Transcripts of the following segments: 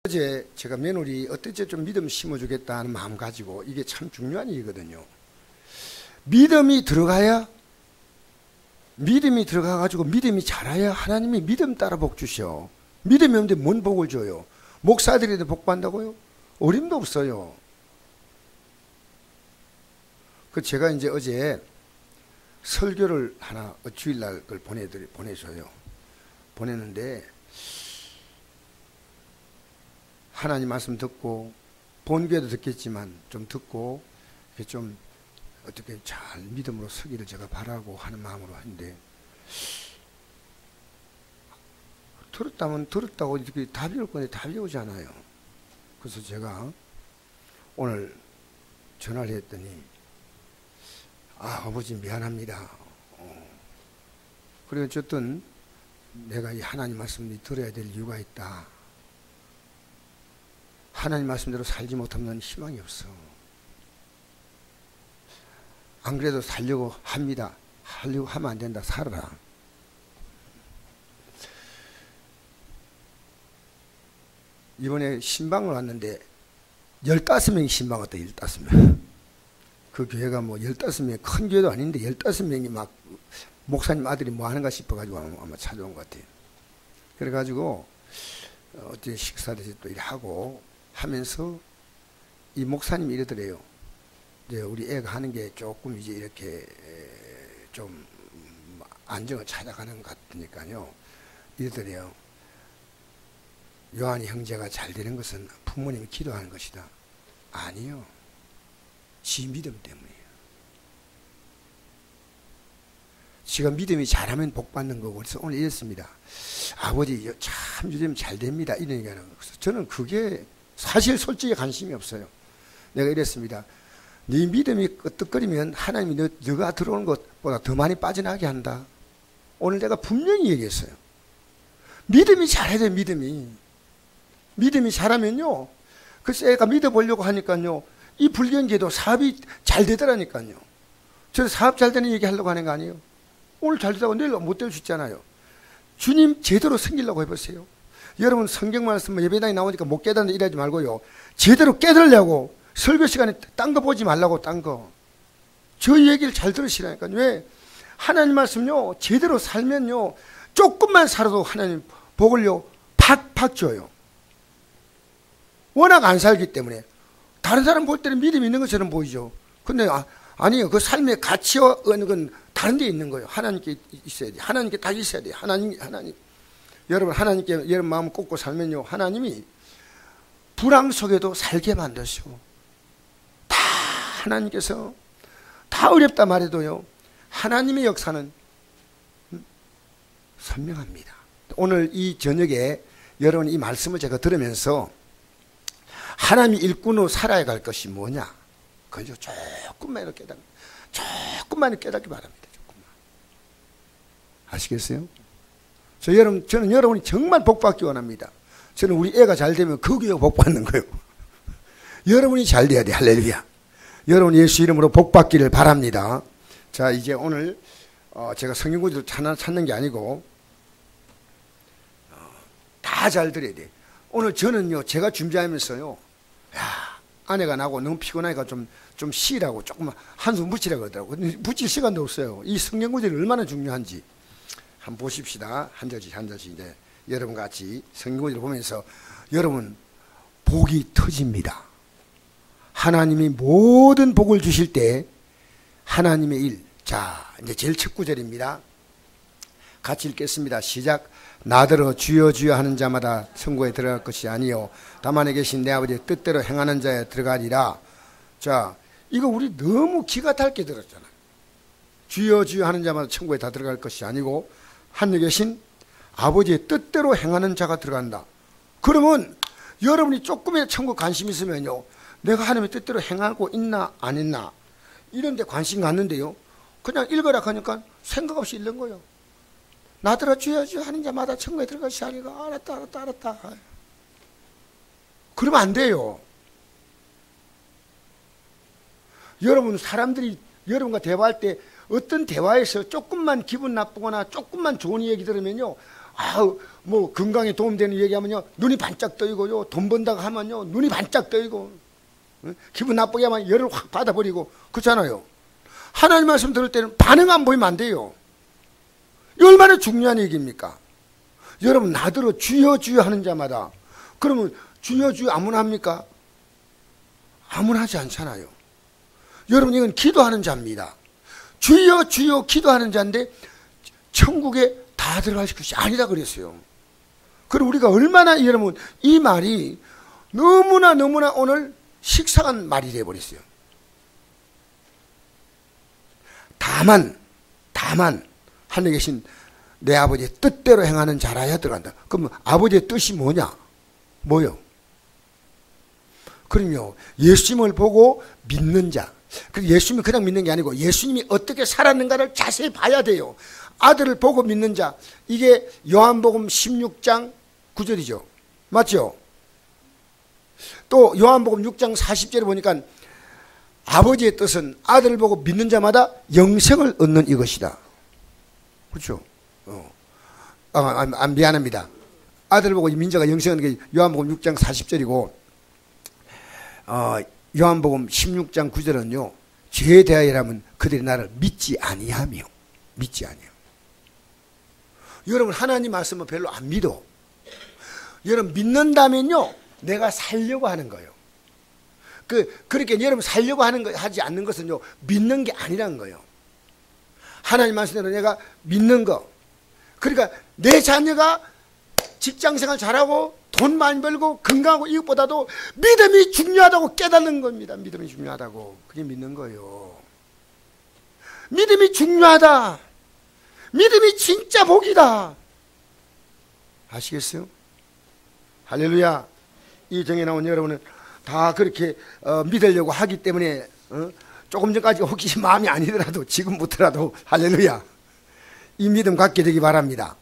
어제 제가 며느리 어떻게 좀 믿음 심어주겠다 하는 마음 가지고 이게 참 중요한 일이거든요. 믿음이 들어가야 믿음이 들어가가지고 믿음이 자라야 하나님이 믿음 따라 복 주셔. 믿음이 없는데 뭔 복을 줘요? 목사들이도 복 받는다고요? 어림도 없어요. 그 제가 이제 어제 설교를 하나 주일날 그걸 보내줘요. 보냈는데 하나님 말씀 듣고 본교회도 듣겠지만 좀 듣고 좀 어떻게 잘 믿음으로 서기를 제가 바라고 하는 마음으로 하는데 들었다면 들었다고 이렇게 답이 올 건데 답이 오지 않아요. 그래서 제가 오늘 전화를 했더니 아버지 미안합니다. 그래 어쨌든 내가 이 하나님 말씀을 들어야 될 이유가 있다. 하나님 말씀대로 살지 못하면 희망이 없어. 안 그래도 살려고 합니다. 하려고 하면 안 된다. 살아라. 이번에 신방을 왔는데 15명이 신방 왔다. 15명. 그 교회가 뭐 15명이 큰 교회도 아닌데 15명이 막 목사님 아들이 뭐 하는가 싶어가지고 아마 찾아온 것 같아요. 그래가지고 어떻게 식사도 또 일하고 하면서 이 목사님이 이러더래요. 이제 우리 애가 하는 게 조금 이제 이렇게 좀 안정을 찾아가는 것 같으니까요. 이러더래요. 요한이 형제가 잘 되는 것은 부모님이 기도하는 것이다. 아니요. 지 믿음 때문이에요. 지가 믿음이 잘하면 복 받는 거고. 그래서 오늘 이랬습니다. 아버지 참 요즘 잘 됩니다. 이러니까 저는 그게 사실 솔직히 관심이 없어요. 내가 이랬습니다. 네 믿음이 끄떡거리면 하나님이 너가 들어오는 것보다 더 많이 빠져나가게 한다. 오늘 내가 분명히 얘기했어요. 믿음이 잘해야 돼. 믿음이 잘하면요. 글쎄 애가 믿어보려고 하니까요. 이 불경기에도 사업이 잘 되더라니까요. 저 사업 잘 되는 얘기 하려고 하는 거 아니에요. 오늘 잘 되다고 내일 못 될 수 있잖아요. 주님 제대로 섬기려고 해보세요. 여러분 성경 말씀 예배당에 나오니까 못 깨닫는 일하지 말고요. 제대로 깨달으려고 설교 시간에 딴 거 보지 말라고 딴 거. 저 얘기를 잘 들으시라니까요. 왜? 하나님 말씀요. 제대로 살면요. 조금만 살아도 하나님 복을요. 팍팍 줘요. 워낙 안 살기 때문에. 다른 사람 볼 때는 믿음이 있는 것처럼 보이죠. 근데 아니요. 그 삶의 가치와 건 다른 데 있는 거예요. 하나님께 있어야 돼. 하나님께 딱 있어야 돼. 하나님. 여러분 하나님께 여러분 마음 꽂고 살면요. 하나님이 불황 속에도 살게 만드시고 다 하나님께서 다 어렵다 말해도요. 하나님의 역사는 선명합니다. 오늘 이 저녁에 여러분 이 말씀을 제가 들으면서 하나님이 일꾼으로 살아야 갈 것이 뭐냐? 그저 조금만 깨닫기 바랍니다. 조금만. 아시겠어요? 저는 여러분이 정말 복받기 원합니다. 저는 우리 애가 잘 되면 거기에 복받는 거예요. 여러분이 잘 돼야 돼. 할렐루야. 여러분 예수 이름으로 복받기를 바랍니다. 자, 이제 오늘 제가 성경 구절을 찾는 게 아니고 다 잘 들어야 돼. 오늘 저는요. 제가 준비하면서요. 아내가 나고 너무 피곤하니까 좀 쉬라고 조금만 한숨 붙이라고 하더라고. 붙일 시간도 없어요. 이 성경 구절이 얼마나 중요한지 한번 보십시다. 한 절씩 이제 여러분 같이 성경 구절을 보면서 여러분 복이 터집니다. 하나님이 모든 복을 주실 때 하나님의 일. 자, 이제 제일 첫 구절입니다. 같이 읽겠습니다. 시작. 나더러 주여 주여 하는 자마다 천국에 들어갈 것이 아니요 다만에 계신 내 아버지의 뜻대로 행하는 자에 들어가리라. 자, 이거 우리 너무 기가 닳게 들었잖아요. 주여 주여 하는 자마다 천국에 다 들어갈 것이 아니고 하늘에 계신 아버지의 뜻대로 행하는 자가 들어간다. 그러면 여러분이 조금의 천국 관심 있으면요. 내가 하나님의 뜻대로 행하고 있나 안 했나 이런 데 관심 갖는데요. 그냥 읽으라 하니까 생각 없이 읽는 거예요. 나더러 주여 주여 하는 자마다 천국에 들어갈 것이 아니고 알았다. 그러면 안 돼요. 여러분 사람들이 여러분과 대화할 때 어떤 대화에서 조금만 기분 나쁘거나 조금만 좋은 얘기 들으면요. 뭐 건강에 도움되는 얘기하면요 눈이 반짝 떠이고요, 돈 번다고 하면요 눈이 반짝 떠이고, 기분 나쁘게 하면 열을 확 받아버리고 그렇잖아요. 하나님 말씀 들을 때는 반응 안 보이면 안 돼요. 이 얼마나 중요한 얘기입니까? 여러분, 나더러 주여 주여 하는 자마다, 그러면 주여 주여 아무나 합니까? 아무나 하지 않잖아요. 여러분, 이건 기도하는 자입니다. 주여 주여 기도하는 자인데 천국에 다 들어갈 것이 아니다 그랬어요. 그럼 우리가 얼마나, 여러분, 이 말이 너무나 오늘 식상한 말이 되어버렸어요. 다만 하늘에 계신 내 아버지의 뜻대로 행하는 자라야 들어간다. 그럼 아버지의 뜻이 뭐냐? 뭐요? 그럼요, 예수님을 보고 믿는 자. 예수님을 그냥 믿는 게 아니고 예수님이 어떻게 살았는가를 자세히 봐야 돼요. 아들을 보고 믿는 자, 이게 요한복음 16장 9절이죠. 맞죠? 또 요한복음 6장 40절에 보니까 아버지의 뜻은 아들을 보고 믿는 자마다 영생을 얻는 이것이다. 그렇죠? 미안합니다. 아들을 보고 민자가 영생을 얻는 게 요한복음 6장 40절이고, 요한복음 16장 9절은요, 죄에 대하여라면 그들이 나를 믿지 아니하며. 여러분, 하나님 말씀은 별로 안 믿어. 여러분, 믿는다면요 내가 살려고 하는 거예요. 그렇게 여러분 살려고 하지 않는 것은요 믿는 게 아니라는 거예요. 하나님 말씀대로 내가 믿는 거, 그러니까 내 자녀가 직장생활 잘하고 돈 많이 벌고 건강하고 이것보다도 믿음이 중요하다고 깨닫는 겁니다. 믿음이 중요하다고. 그게 믿는 거예요. 믿음이 중요하다. 믿음이 진짜 복이다. 아시겠어요? 할렐루야. 이 정에 나온 여러분은 다 그렇게 믿으려고 하기 때문에 조금 전까지 혹시 마음이 아니더라도 지금부터라도 할렐루야, 이 믿음 갖게 되기 바랍니다.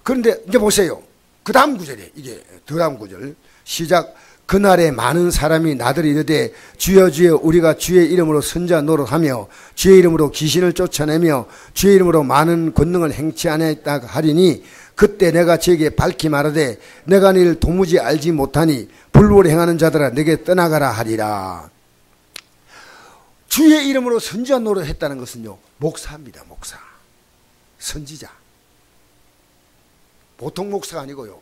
그런데 이제 보세요. 그 다음 구절에, 이게 그 다음 구절 시작. 그날에 많은 사람이 나더러 이르되 주여 주여 우리가 주의 이름으로 선자 노릇하며 주의 이름으로 귀신을 쫓아내며 주의 이름으로 많은 권능을 행치 아니했다 하리니 그때 내가 저에게 밝히 말하되 내가 너를 도무지 알지 못하니 불법을 행하는 자들아 내게 떠나가라 하리라. 주의 이름으로 선지자 노릇했다는 것은요 목사입니다. 목사, 선지자. 보통 목사가 아니고요,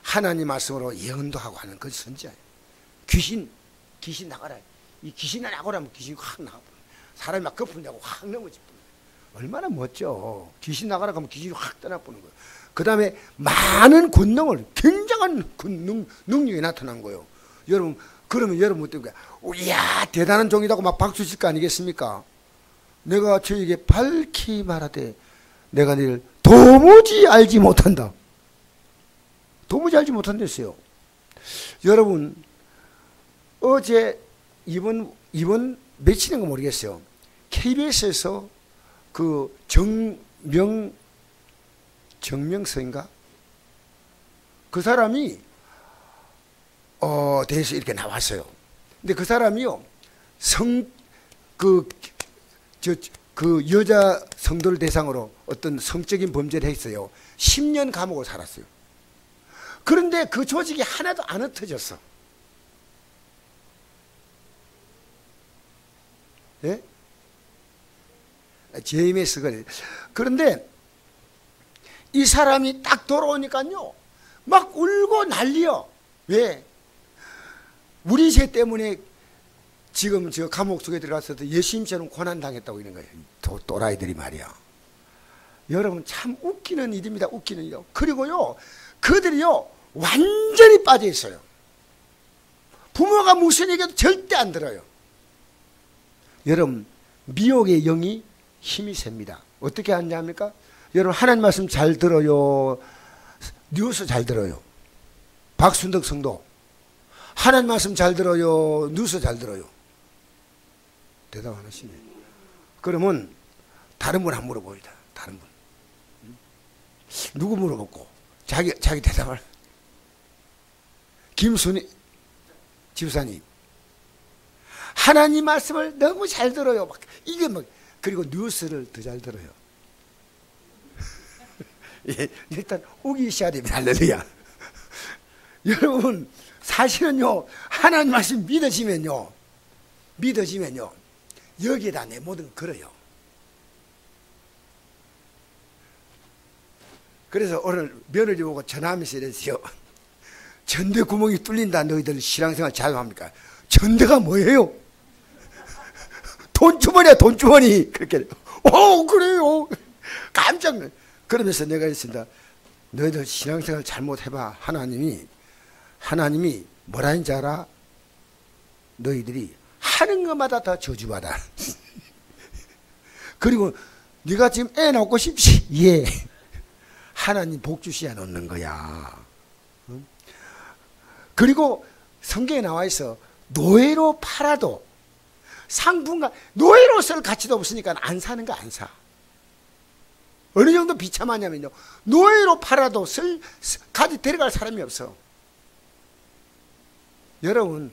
하나님 말씀으로 예언도 하고 하는 그 선지자예요. 귀신 나가라. 이 귀신을 나가라면 귀신이 확 나가. 사람이 막 거품 내고 확 넘어지. 얼마나 멋져. 귀신 나가라 하면 귀신이 확 떠나보는 거예요. 그 다음에 많은 권능을, 굉장한 능력이 나타난 거예요. 여러분, 그러면 여러분 어떻게, 이야 대단한 종이라고 막 박수 칠 거 아니겠습니까? 내가 저에게 밝히 말하되 내가 너를 도무지 알지 못한다. 도무지 알지 못한댔어요. 여러분, 어제 이번 며칠인가 모르겠어요. KBS에서 그 정명서인가? 그 사람이 대해서 이렇게 나왔어요. 근데 그 사람이요 그 여자 성도를 대상으로 어떤 성적인 범죄를 했어요. 10년 감옥을 살았어요. 그런데 그 조직이 하나도 안 흩어졌어. 예? JMS. 그런데 이 사람이 딱 돌아오니까요 막 울고 난리요. 왜? 우리 죄 때문에 지금 저 감옥 속에 들어가서도 예수님처럼 고난당했다고 이런 거예요. 또라이들이 말이야. 여러분, 참 웃기는 일입니다. 웃기는 일이요. 그리고요 그들이요 완전히 빠져 있어요. 부모가 무슨 얘기해도 절대 안 들어요. 여러분, 미혹의 영이 힘이 셉니다. 어떻게 하냐 합니까? 여러분, 하나님 말씀 잘 들어요? 뉴스 잘 들어요? 박순덕 성도 하나님 말씀 잘 들어요? 뉴스 잘 들어요? 대답 안 하시네. 그러면 다른 분 한번 물어봅니다. 다른 분. 누구 물어보고 자기 대답을. 김순희 집사님, 하나님 말씀을 너무 잘 들어요. 이게 막, 그리고 뉴스를 더 잘 들어요. 예, 일단 우기셔야 됩니다. 할렐루야. 여러분, 사실은요, 하나님 말씀 믿어지면요, 여기에다 내 모든 걸 걸어요. 그래서 오늘 며느리 보고 전화하면서 이랬어요. 전대 구멍이 뚫린다. 너희들 신앙생활 잘합니까? 전대가 뭐예요? 돈주머니야, 돈주머니. 그렇게. 그래요. 깜짝 놀. 그러면서 내가 했습니다. 너희들 신앙생활 잘못해봐. 하나님이 뭐라 했는지 알아? 너희들이 하는 것마다 다 저주받아. 그리고 네가 지금 애 낳고 싶지? 예. 하나님 복 주셔야 놓는 거야. 그리고 성경에 나와 있어. 노예로 팔아도 상품과 노예로 쓸 가치도 없으니까 안 사는 거 안 사. 어느 정도 비참하냐면요, 노예로 팔아도 가지 데려갈 사람이 없어. 여러분,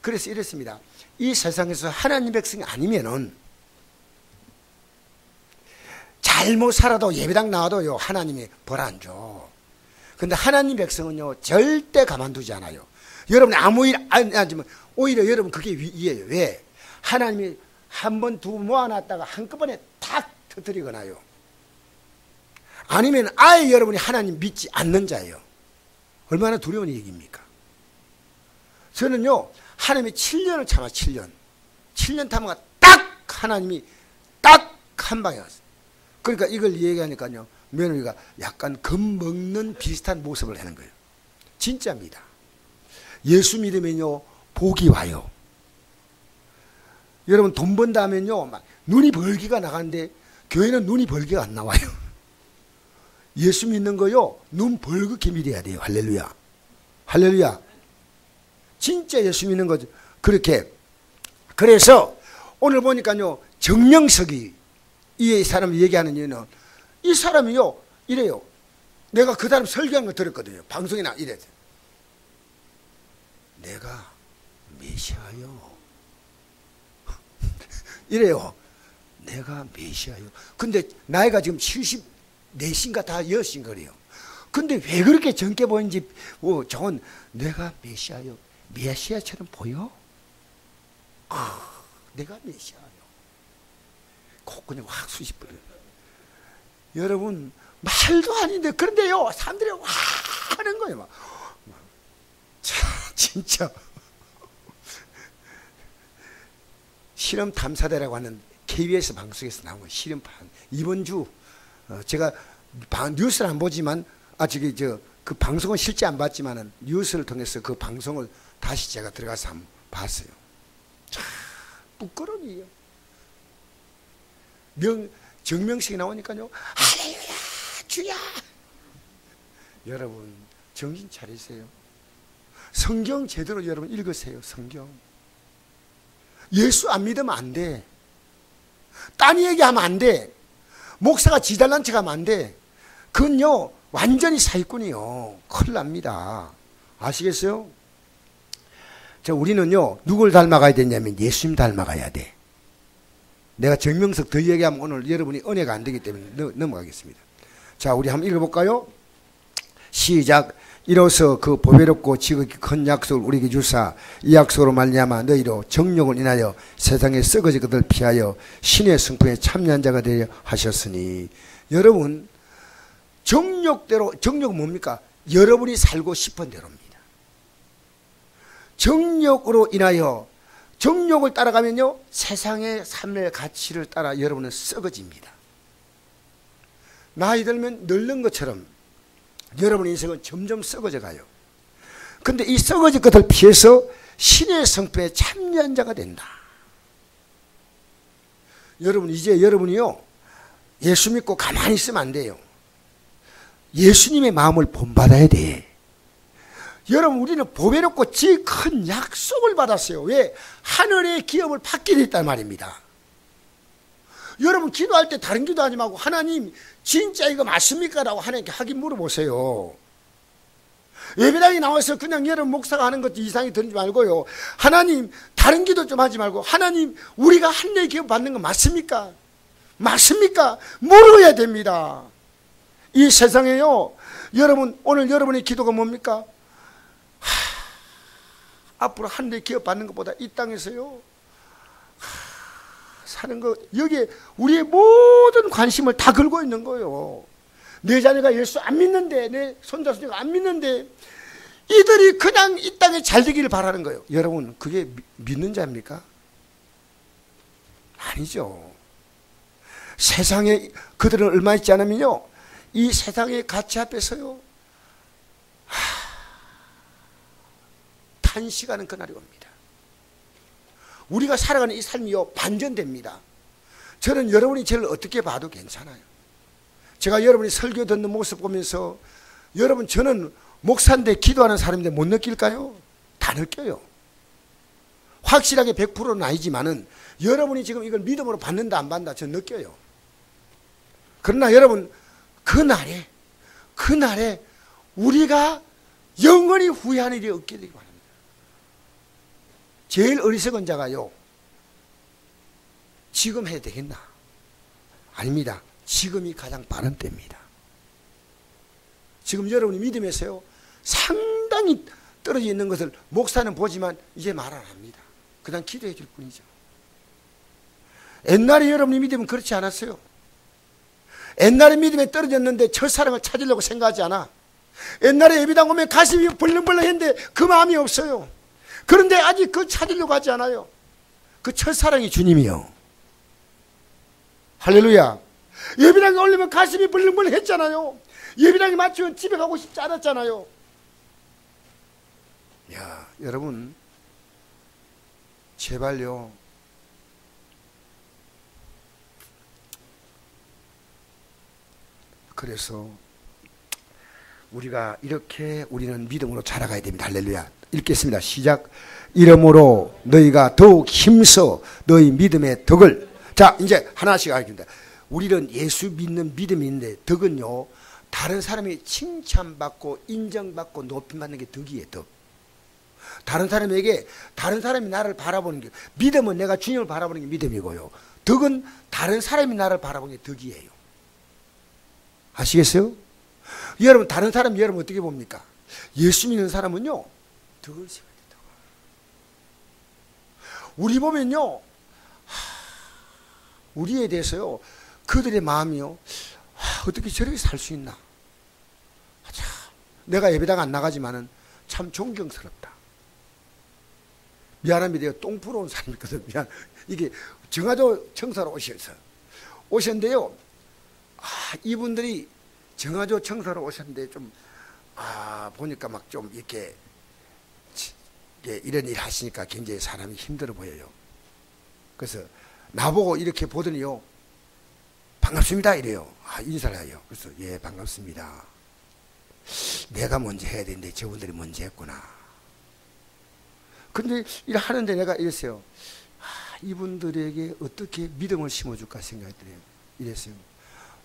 그래서 이랬습니다. 이 세상에서 하나님 백성이 아니면은 잘못 살아도 예배당 나와도요, 하나님이 벌 안 줘. 근데 하나님 백성은요, 절대 가만두지 않아요. 여러분이 아무 일 안 하지만 오히려 여러분 그게 위에요. 왜? 하나님이 한 번, 두 번 모아놨다가 한꺼번에 탁 터뜨리거나요. 아니면 아예 여러분이 하나님 믿지 않는 자예요. 얼마나 두려운 얘기입니까? 저는요, 하나님이 7년을 참아, 7년 참아가 딱 하나님이 딱 한 방에 왔어요. 그러니까 이걸 얘기하니까요, 며느리가 약간 겁먹는 비슷한 모습을 하는 거예요. 진짜입니다. 예수 믿으면요, 복이 와요. 여러분, 돈 번다 하면요, 막 눈이 벌기가 나가는데 교회는 눈이 벌기가 안 나와요. 예수 믿는 거요, 눈 벌겋게 믿어야 돼요. 할렐루야. 할렐루야. 진짜 예수 믿는 거죠. 그렇게. 그래서 오늘 보니까요, 정명석이 이 사람이 얘기하는 이유는, 이 사람이요, 이래요. 내가 그 사람 설교한 거 들었거든요. 방송이나 이래. 내가 메시아요. 이래요. 내가 메시아요. 근데 나이가 지금 74인가 다 6인 거래요. 근데 왜 그렇게 젊게 보이는지, 저건 내가 메시아요. 메시아처럼 보여? 내가 메시아요. 꼭 그냥 확 수십버려요. 여러분, 말도 아닌데, 그런데요, 사람들이 와 하는 거예요. 막. 진짜. 실험 탐사대라고 하는 KBS 방송에서 나온 거예요. 실험판. 이번 주, 제가 뉴스를 안 보지만, 그 방송은 실제 안 봤지만은, 뉴스를 통해서 그 방송을 다시 제가 들어가서 한번 봤어요. 참, 부끄러운 일이에요. 정명식이 나오니까요, 할렐루야, 주야. 여러분, 정신 차리세요. 성경 제대로 여러분 읽으세요. 성경. 예수 안 믿으면 안 돼. 딴 얘기하면 안 돼. 목사가 지달란 척 하면 안 돼. 그건요, 완전히 사기꾼이요. 큰일 납니다. 아시겠어요? 우리는요, 누굴 닮아가야 되냐면 예수님 닮아가야 돼. 내가 정명석 더 얘기하면 오늘 여러분이 은혜가 안 되기 때문에 넘어가겠습니다. 자, 우리 한번 읽어볼까요? 시작. 이로써 그 보배롭고 지극히 큰 약속을 우리에게 주사 이 약속으로 말미암아 너희로 정욕을 인하여 세상에 썩어질 것을 피하여 신의 성품에 참여한 자가 되려 하셨으니. 여러분, 정욕대로, 정욕은 뭡니까? 여러분이 살고 싶은 대로입니다. 정욕으로 인하여, 정욕을 따라가면요, 세상의 삶의 가치를 따라 여러분은 썩어집니다. 나이 들면 늙는 것처럼 여러분의 인생은 점점 썩어져 가요. 근데 이 썩어질 것을 피해서 신의 성품에 참여한 자가 된다. 여러분, 이제 여러분이요, 예수 믿고 가만히 있으면 안 돼요. 예수님의 마음을 본받아야 돼. 여러분, 우리는 보배롭고 지 큰 약속을 받았어요. 왜? 하늘의 기업을 받게 됐단 말입니다. 여러분, 기도할 때 다른 기도하지 말고, 하나님 진짜 이거 맞습니까? 라고 하나님께 하긴 물어보세요. 예배당에 나와서 그냥 여러분 목사가 하는 것 이상이 들지 말고요, 하나님 다른 기도 좀 하지 말고, 하나님 우리가 하늘의 기업 받는 거 맞습니까? 맞습니까? 물어야 됩니다. 이 세상에요, 여러분, 오늘 여러분의 기도가 뭡니까? 앞으로 하늘에 기업 받는 것보다 이 땅에서요, 사는 거, 여기에 우리의 모든 관심을 다 걸고 있는 거예요. 내 자녀가 예수 안 믿는데, 내 손자, 손녀가 안 믿는데, 이들이 그냥 이 땅에 잘 되기를 바라는 거예요. 여러분, 그게 믿는 자입니까? 아니죠. 세상에 그들은 얼마 있지 않으면요, 이 세상의 가치 앞에서요, 탄식하는 그날이 옵니다. 우리가 살아가는 이 삶이요, 반전됩니다. 저는 여러분이 저를 어떻게 봐도 괜찮아요. 제가 여러분이 설교 듣는 모습 보면서, 여러분, 저는 목사인데 기도하는 사람인데 못 느낄까요? 다 느껴요. 확실하게 100%는 아니지만은 여러분이 지금 이걸 믿음으로 받는다 안 받는다 저는 느껴요. 그러나 여러분, 그날에 우리가 영원히 후회하는 일이 없게 되기 바랍니다. 제일 어리석은 자가요, 지금 해야 되겠나? 아닙니다. 지금이 가장 빠른 때입니다. 지금 여러분이 믿음에서요, 상당히 떨어져 있는 것을 목사는 보지만 이제 말 안 합니다. 그냥 기도해 줄 뿐이죠. 옛날에 여러분이 믿으면 그렇지 않았어요. 옛날에 믿음에 떨어졌는데 첫사랑을 찾으려고 생각하지 않아. 옛날에 예배당 오면 가슴이 벌렁벌렁 했는데 그 마음이 없어요. 그런데 아직 그 찾으려고 하지 않아요. 그 첫사랑이 주님이요. 할렐루야. 예배당에 올리면 가슴이 벌렁벌렁 했잖아요. 예배당에 맞추면 집에 가고 싶지 않았잖아요. 야, 여러분, 제발요, 그래서 우리가 이렇게 우리는 믿음으로 자라가야 됩니다. 할렐루야. 읽겠습니다. 시작. 이러므로 너희가 더욱 힘써 너희 믿음의 덕을. 자, 이제 하나씩 하겠습니다. 우리는 예수 믿는 믿음이 있는데, 덕은요, 다른 사람이 칭찬받고 인정받고 높임받는 게 덕이에요. 덕. 다른 사람에게, 다른 사람이 나를 바라보는 게, 믿음은 내가 주님을 바라보는 게 믿음이고요, 덕은 다른 사람이 나를 바라보는 게 덕이에요. 아시겠어요? 여러분, 다른 사람 여러분 어떻게 봅니까? 예수 믿는 사람은요, 덕을 세워야 돼요. 우리 보면요, 우리에 대해서요, 그들의 마음이요, 어떻게 저렇게 살 수 있나? 참, 내가 예배당 안 나가지만은 참 존경스럽다. 미안합니다. 내가 똥 풀어 온 사람이거든. 미안. 이게 정화조 청사로 오셨는데요. 이분들이 정화조 청사로 오셨는데 좀, 보니까 막 좀 이렇게, 이런 일 하시니까 굉장히 사람이 힘들어 보여요. 그래서 나보고 이렇게 보더니요, 반갑습니다 이래요. 인사를 해요. 그래서 예, 반갑습니다. 내가 먼저 해야 되는데 저분들이 먼저 했구나. 근데 일 하는데 내가 이랬어요. 이분들에게 어떻게 믿음을 심어줄까 생각했더니 이랬어요.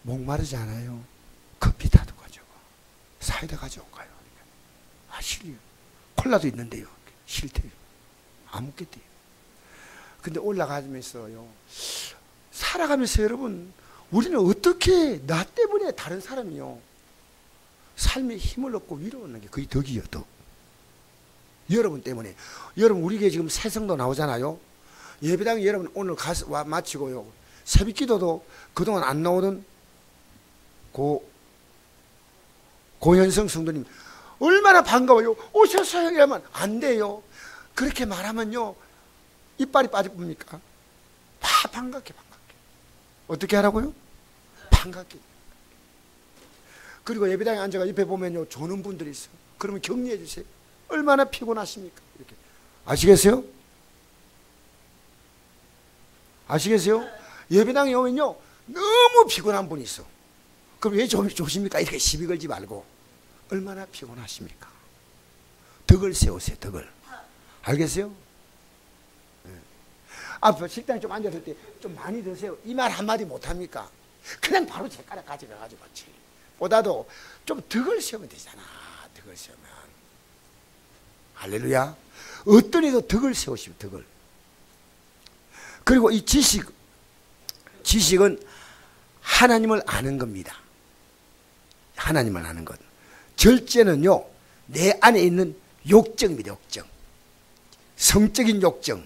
목마르지 않아요? 커피 다 가져와. 사이다 가져올까요? 싫어요. 콜라도 있는데요. 싫대요. 안 먹겠대요. 근데 올라가면서요, 살아가면서 여러분, 우리는 어떻게 나 때문에 다른 사람이요, 삶에 힘을 얻고 위로 얻는 게 그게 덕이요, 덕. 여러분 때문에. 여러분, 우리에게 지금 새 성도 나오잖아요. 예배당에 여러분 오늘 가서 마치고요, 새벽 기도도 그동안 안 나오던 고현성 성도님 얼마나 반가워요. 오셨어요 이러면 안 돼요. 그렇게 말하면요, 이빨이 빠질 겁니까? 반갑게 어떻게 하라고요? 반갑게. 그리고 예배당에 앉아가 옆에 보면요, 조는 분들이 있어요. 그러면 격려해 주세요. 얼마나 피곤하십니까? 이렇게. 아시겠어요? 아시겠어요? 예배당에 오면요, 너무 피곤한 분이 있어. 그럼 왜 조십니까? 이렇게 시비 걸지 말고. 얼마나 피곤하십니까? 덕을 세우세요, 덕을. 알겠어요? 네. 앞에 식당에 좀 앉았을 때 좀 많이 드세요. 이 말 한마디 못합니까? 그냥 바로 젓가락 가져가가지고 같이. 보다도 좀 덕을 세우면 되잖아. 덕을 세우면. 할렐루야. 어떤 이도 덕을 세우시면 덕을. 그리고 이 지식은 하나님을 아는 겁니다. 하나님을 아는 것. 절제는요, 내 안에 있는 욕정입니다. 욕정. 성적인 욕정.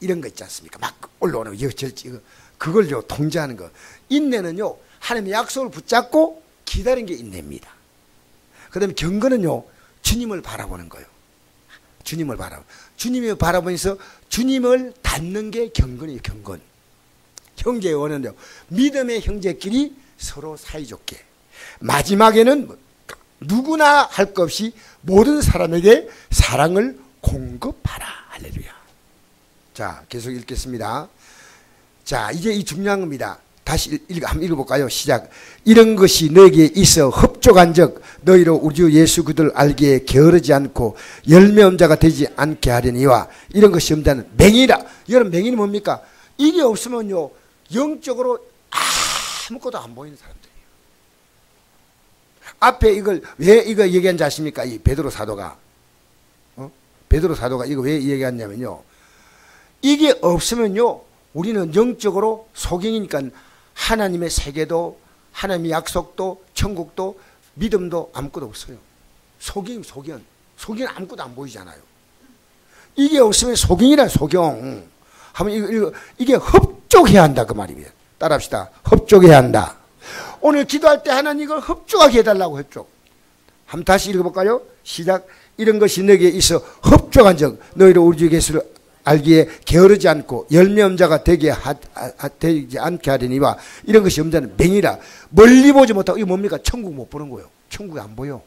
이런 거 있지 않습니까? 막 올라오는 거. 절제. 그걸요, 통제하는 거. 인내는요, 하나님의 약속을 붙잡고 기다리는 게 인내입니다. 그 다음에 경건은요, 주님을 바라보는 거예요. 주님을 주님을 바라보면서 주님을 닮는 게 경건이에요. 경건. 형제의 원은요, 믿음의 형제끼리 서로 사이좋게. 마지막에는 누구나 할 것 없이 모든 사람에게 사랑을 공급하라. 할렐루야. 자, 계속 읽겠습니다. 자, 이제 이 중요한 겁니다. 다시 한번 읽어볼까요? 시작. 이런 것이 너에게 있어 흡족한 적 너희로 우리 주 예수 그들을 알기에 게으르지 않고 열매 없는 자가 되지 않게 하려니와 이런 것이 없다는 맹이라. 여러분, 맹이는 뭡니까? 이게 없으면요, 영적으로 아무것도 안 보이는 사람들이에요. 앞에 이걸 왜 이거 얘기한지 아십니까? 이 베드로 사도가. 베드로 사도가 이거 왜 얘기했냐면요, 이게 없으면요, 우리는 영적으로 소경이니까 하나님의 세계도, 하나님의 약속도, 천국도, 믿음도 아무것도 없어요. 소경. 소경은 아무것도 안 보이잖아요. 이게 없으면 소경이라. 소경. 한번 이게 흡족해야 한다 그 말입니다. 따라합시다. 흡족해야 한다. 오늘 기도할 때 하나님 이걸 흡족하게 해달라고 흡족. 한번 다시 읽어볼까요? 시작. 이런 것이 너에게 있어 흡족한 적 너희로 우리 주 예수를 알기에 게으르지 않고 열매 없는 자가 되지 않게 하려니와 이런 것이 없는 맹이라. 멀리 보지 못하고. 이게 뭡니까? 천국 못 보는 거예요. 천국이 안 보여.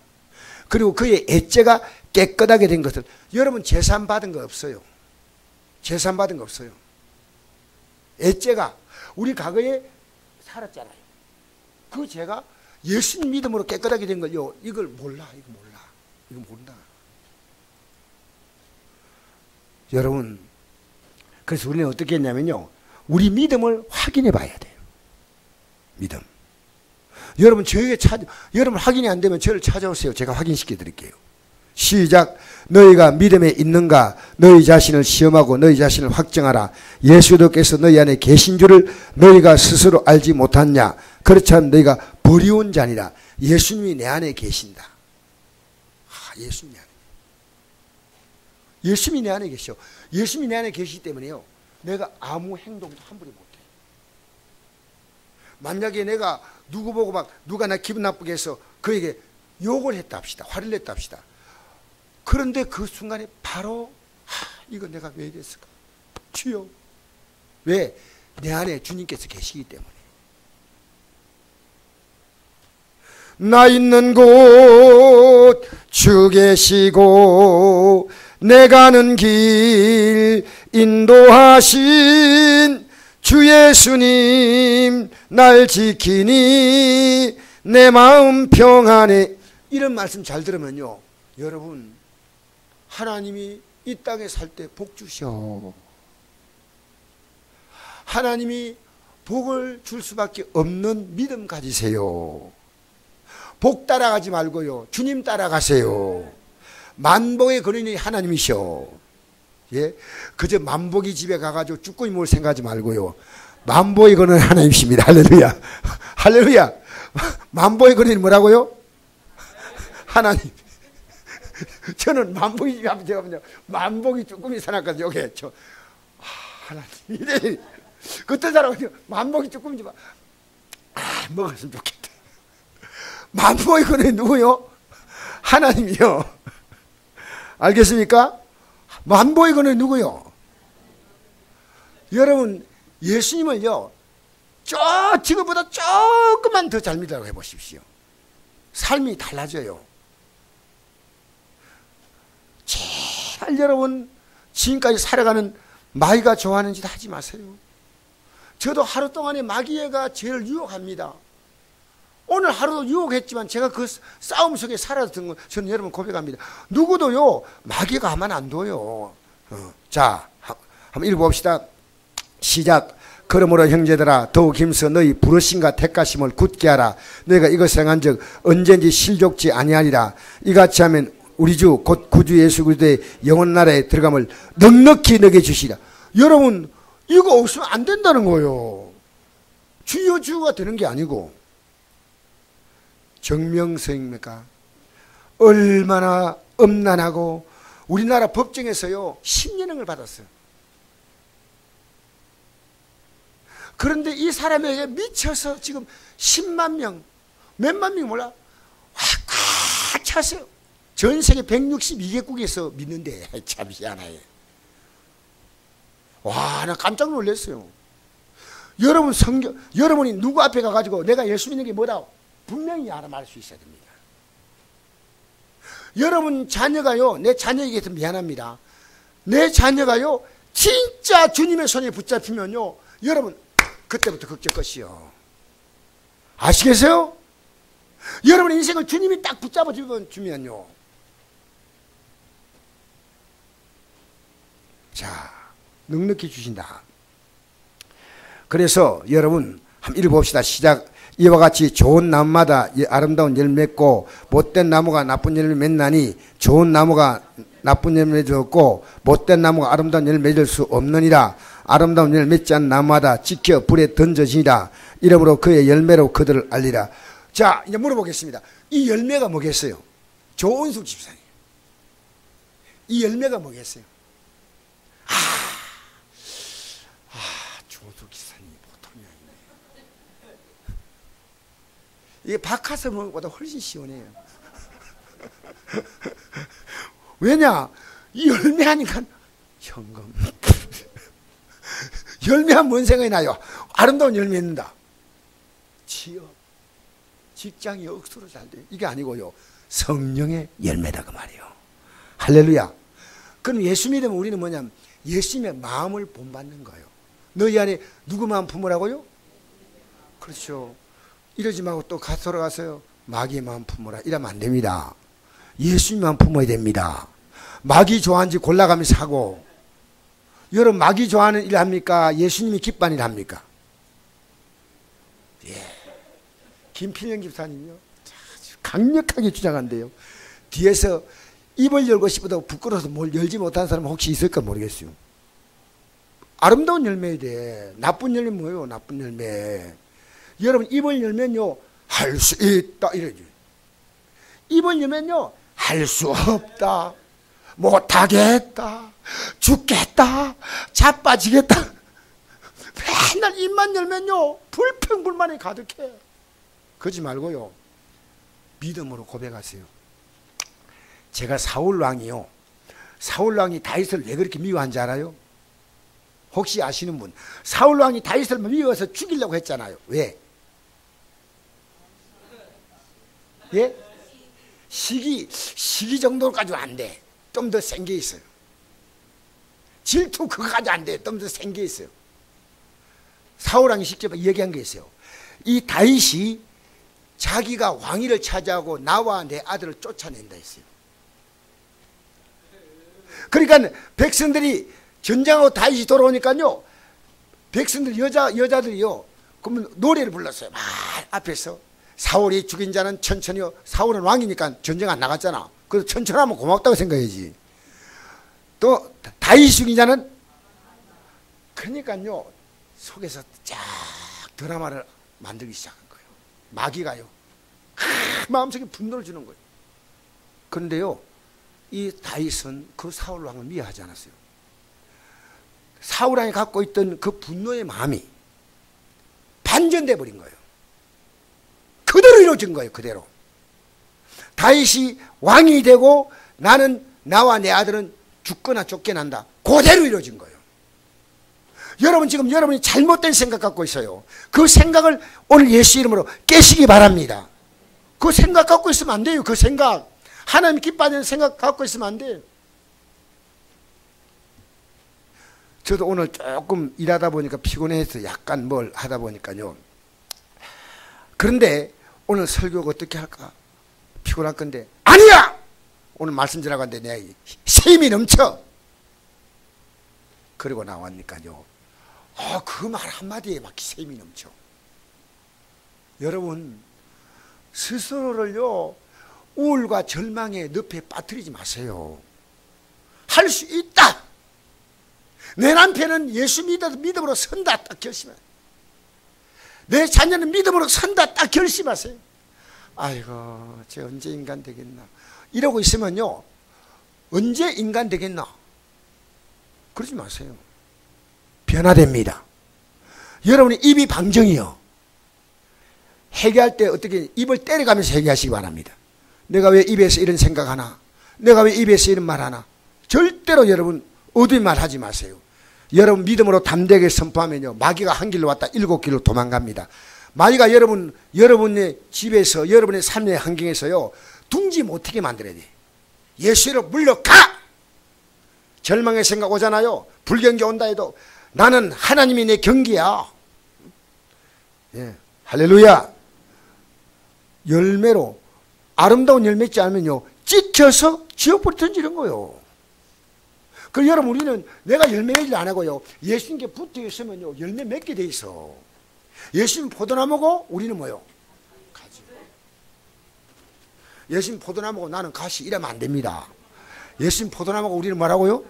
그리고 그의 애째가 깨끗하게 된 것을. 여러분, 재산 받은 거 없어요. 재산 받은 거 없어요. 애째가 우리 과거에 살았잖아요. 그 죄가 예수님 믿음으로 깨끗하게 된 걸요, 이걸 몰라. 이거 모른다. 여러분, 그래서 우리는 어떻게 했냐면요, 우리 믿음을 확인해 봐야 돼요. 믿음. 여러분, 여러분 확인이 안 되면 저를 찾아오세요. 제가 확인시켜 드릴게요. 시작. 너희가 믿음에 있는가? 너희 자신을 시험하고 너희 자신을 확정하라. 예수도께서 너희 안에 계신 줄을 너희가 스스로 알지 못하냐? 그렇지 않으면 너희가 버리운 자니라. 예수님이 내 안에 계신다. 예수님이 내 안에. 예수님이 내 안에 계셔. 예수님이 내 안에 계시기 때문에요, 내가 아무 행동도 함부로 못해. 만약에 내가 누구 보고 막 누가 나 기분 나쁘게 해서 그에게 욕을 했다 합시다. 화를 냈다 합시다. 그런데 그 순간에 바로 이거 내가 왜 이랬을까? 주여. 왜? 내 안에 주님께서 계시기 때문에. 나 있는 곳 주 계시고 내 가는 길 인도하신 주 예수님 날 지키니 내 마음 평안해. 이런 말씀 잘 들으면요, 여러분, 하나님이 이 땅에 살 때 복 주셔. 하나님이 복을 줄 수밖에 없는 믿음 가지세요. 복 따라가지 말고요, 주님 따라가세요. 만복의 근원이 하나님이셔. 예? 그저 만복이 집에 가가지고 쭈꾸미 먹을 생각하지 말고요, 만복의 근원은 하나님이십니다. 할렐루야. 할렐루야. 만복의 근원이 뭐라고요? 하나님. 저는 만복이 집에 한번 제가 만복이 쭈꾸미 사놨거든요. 여기 하나님. 그때 사람은 만복이 쭈꾸미 집 먹었으면 좋겠다. 만복의 근원이 누구요? 하나님이요. 알겠습니까? 만복의 근원이 누구요? 여러분, 예수님을요, 지금보다 조금만 더 잘 믿으라고 해보십시오. 삶이 달라져요. 제발 여러분, 지금까지 살아가는 마귀가 좋아하는 짓 하지 마세요. 저도 하루 동안에 마귀가 제일 유혹합니다. 오늘 하루도 유혹했지만 제가 그 싸움 속에 살아든 건 저는 여러분 고백합니다. 누구도요, 마귀가 가만 안 둬요. 자, 한번 읽어봅시다. 시작. 그러므로 형제들아, 더욱 힘써 너희 부르심과 택하심을 굳게 하라. 너희가 이것을 행한 적 언제든지 실족지 아니하리라. 이같이 하면 우리 주 곧 구주 예수 그리스도의 영원 나라에 들어감을 넉넉히 너게 주시라. 여러분, 이거 없으면 안 된다는 거예요. 주여 주가 되는 게 아니고, 정명서입니까? 얼마나 엄난하고 우리나라 법정에서요 10년형을 받았어요. 그런데 이 사람에게 미쳐서 지금 10만 명, 몇만 명 몰라? 꽉 찼어요. 전 세계 162개국에서 믿는데 참 희한해. 와, 나 깜짝 놀랐어요. 여러분 여러분이 누구 앞에 가가지고 내가 예수 믿는 게 뭐다? 분명히 하나 말할 수 있어야 됩니다. 여러분 자녀가요, 내 자녀에게 미안합니다. 내 자녀가요, 진짜 주님의 손에 붙잡히면요, 여러분, 그때부터 걱정 끝이요. 아시겠어요? 여러분의 인생을 주님이 딱 붙잡아주면요. 자, 넉넉히 주신다. 그래서 여러분, 한번 읽어봅시다. 시작. 이와 같이 좋은 나무마다 아름다운 열매 맺고 못된 나무가 나쁜 열매 맺나니 좋은 나무가 나쁜 열매 맺었고 못된 나무가 아름다운 열매 맺을 수 없느니라. 아름다운 열매 맺지 않은 나무마다 지켜 불에 던져지니라. 이러므로 그의 열매로 그들을 알리라. 자, 이제 물어보겠습니다. 이 열매가 뭐겠어요? 조은숙 집사님, 이 열매가 뭐겠어요? 조은숙 집사님이 보통이 아니네. 이게 박하서보다 훨씬 시원해요. 왜냐? 이 열매하니까 현금. 열매하면 뭔 생각이 나요? 아름다운 열매 맺는다. 취업, 직장이 억수로 잘 돼요. 이게 아니고요, 성령의 열매다 그 말이에요. 할렐루야. 그럼 예수 믿으면 우리는 뭐냐면 예수님의 마음을 본받는 거예요. 너희 안에 누구 마음 품으라고요? 그렇죠. 이러지 말고 또 돌아가서요, 마귀의 마음 품으라 이러면 안 됩니다. 예수님 마음 품어야 됩니다. 마귀 좋아하는지 골라가면서 하고. 여러분, 마귀 좋아하는 일 합니까? 예수님이 기뻐하는 일 합니까? 예. 김필영 집사님이요, 강력하게 주장한대요. 뒤에서 입을 열고 싶어도 부끄러워서 뭘 열지 못하는 사람 혹시 있을까 모르겠어요. 아름다운 열매야 돼. 나쁜 열매 뭐예요? 나쁜 열매. 여러분, 입을 열면요, 할 수 있다 이러죠. 입을 열면요, 할 수 없다, 못하겠다, 죽겠다, 자빠지겠다. 맨날 입만 열면요, 불평불만이 가득해. 그러지 말고요, 믿음으로 고백하세요. 제가 사울왕이요, 사울왕이 다윗을 왜 그렇게 미워한지 알아요? 혹시 아시는 분? 사울왕이 다윗을 미워서 죽이려고 했잖아요. 왜? 예? 시기 정도까지 안 돼. 좀 더 센 게 있어요. 질투 그거까지 안 돼. 좀 더 센 게 있어요. 사울왕이 직접 얘기한 게 있어요. 이 다윗이 자기가 왕위를 차지하고 나와 내 아들을 쫓아낸다 했어요. 그러니까 백성들이 전쟁하고 다윗이 돌아오니까요, 백성들 여자들이요, 그러면 노래를 불렀어요. 막 앞에서 사울이 죽인 자는 천천히요. 사울은 왕이니까 전쟁 안 나갔잖아. 그래서 천천히 하면 고맙다고 생각해야지. 또 다윗이 죽인 자는, 그러니까요, 속에서 쫙 드라마를 만들기 시작한 거예요. 마귀가요, 마음속에 분노를 주는 거예요. 그런데요, 이 다윗은 그 사울 왕을 미워하지 않았어요. 사울 왕이 갖고 있던 그 분노의 마음이 반전돼 버린 거예요. 그대로 이루어진 거예요. 그대로. 다윗이 왕이 되고 나와 내 아들은 죽거나 쫓겨난다. 그대로 이루어진 거예요. 여러분, 지금 여러분이 잘못된 생각 갖고 있어요. 그 생각을 오늘 예수 이름으로 깨시기 바랍니다. 그 생각 갖고 있으면 안 돼요. 그 생각, 하나님 기뻐하는 생각 갖고 있으면 안 돼요. 저도 오늘 조금 일하다 보니까 피곤해서 약간 뭘 하다 보니까요. 그런데 오늘 설교가 어떻게 할까? 피곤할 건데, 아니야! 오늘 말씀 전하고 왔는데 내가 힘이 넘쳐! 그리고 나왔니까요. 그 말 한마디에 막 힘이 넘쳐. 여러분, 스스로를요, 우울과 절망의 늪에 빠뜨리지 마세요. 할 수 있다! 내 남편은 예수 믿음으로 선다, 딱 결심해. 내 자녀는 믿음으로 선다, 딱 결심하세요. 아이고, 쟤 언제 인간 되겠나. 이러고 있으면요, 언제 인간 되겠나. 그러지 마세요. 변화됩니다. 여러분의 입이 방정이요. 회개할 때 어떻게 입을 때려가면서 회개하시기 바랍니다. 내가 왜 입에서 이런 생각하나? 내가 왜 입에서 이런 말하나? 절대로 여러분 어두운 말 하지 마세요. 여러분 믿음으로 담대하게 선포하면요, 마귀가 한 길로 왔다 7길로 도망갑니다. 마귀가 여러분의 집에서, 여러분의 삶의 환경에서요, 둥지 못하게 만들어야 돼. 예수로 물러가! 절망의 생각 오잖아요. 불경기 온다 해도 나는 하나님이 내 경기야. 예, 할렐루야. 열매로, 아름다운 열매 있지 않으면요, 찍혀서 지옥불에 던지는 거예요. 그 여러분, 우리는 내가 열매 맺지 안 하고요, 예수님께 붙어 있으면요, 열매 맺게 돼 있어. 예수님 포도나무고 우리는 뭐요? 가지. 예수님 포도나무고 나는 가시. 이러면 안 됩니다. 예수님 포도나무고 우리는 뭐라고요?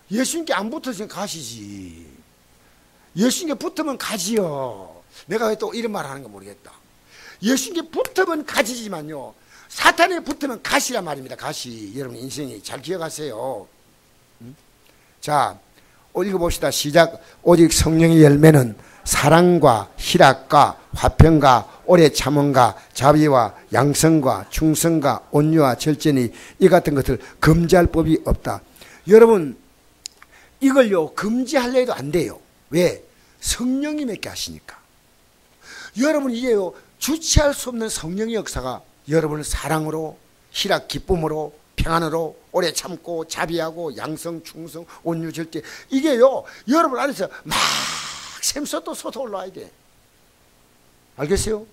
예수님께 안 붙어서 가시지. 예수님께 붙으면 가지요. 내가 왜 또 이런 말 하는 거 모르겠다. 예수님께 붙으면 가지지만요, 사탄에 붙으면 가시란 말입니다. 가시. 여러분 인생이 잘 기억하세요. 자, 읽어봅시다. 시작. 오직 성령의 열매는 사랑과 희락과 화평과 오래 참음과 자비와 양성과 충성과 온유와 절제니 이 같은 것을 금지할 법이 없다. 여러분, 이걸요, 금지하려 해도 안 돼요. 왜? 성령이 맺게 하시니까. 여러분, 이게요, 주체할 수 없는 성령의 역사가 여러분을 사랑으로, 희락, 기쁨으로, 평안으로, 오래 참고, 자비하고, 양성, 충성, 온유, 절제. 이게요, 여러분 안에서 막 샘솟도 솟아올라야 돼. 알겠어요?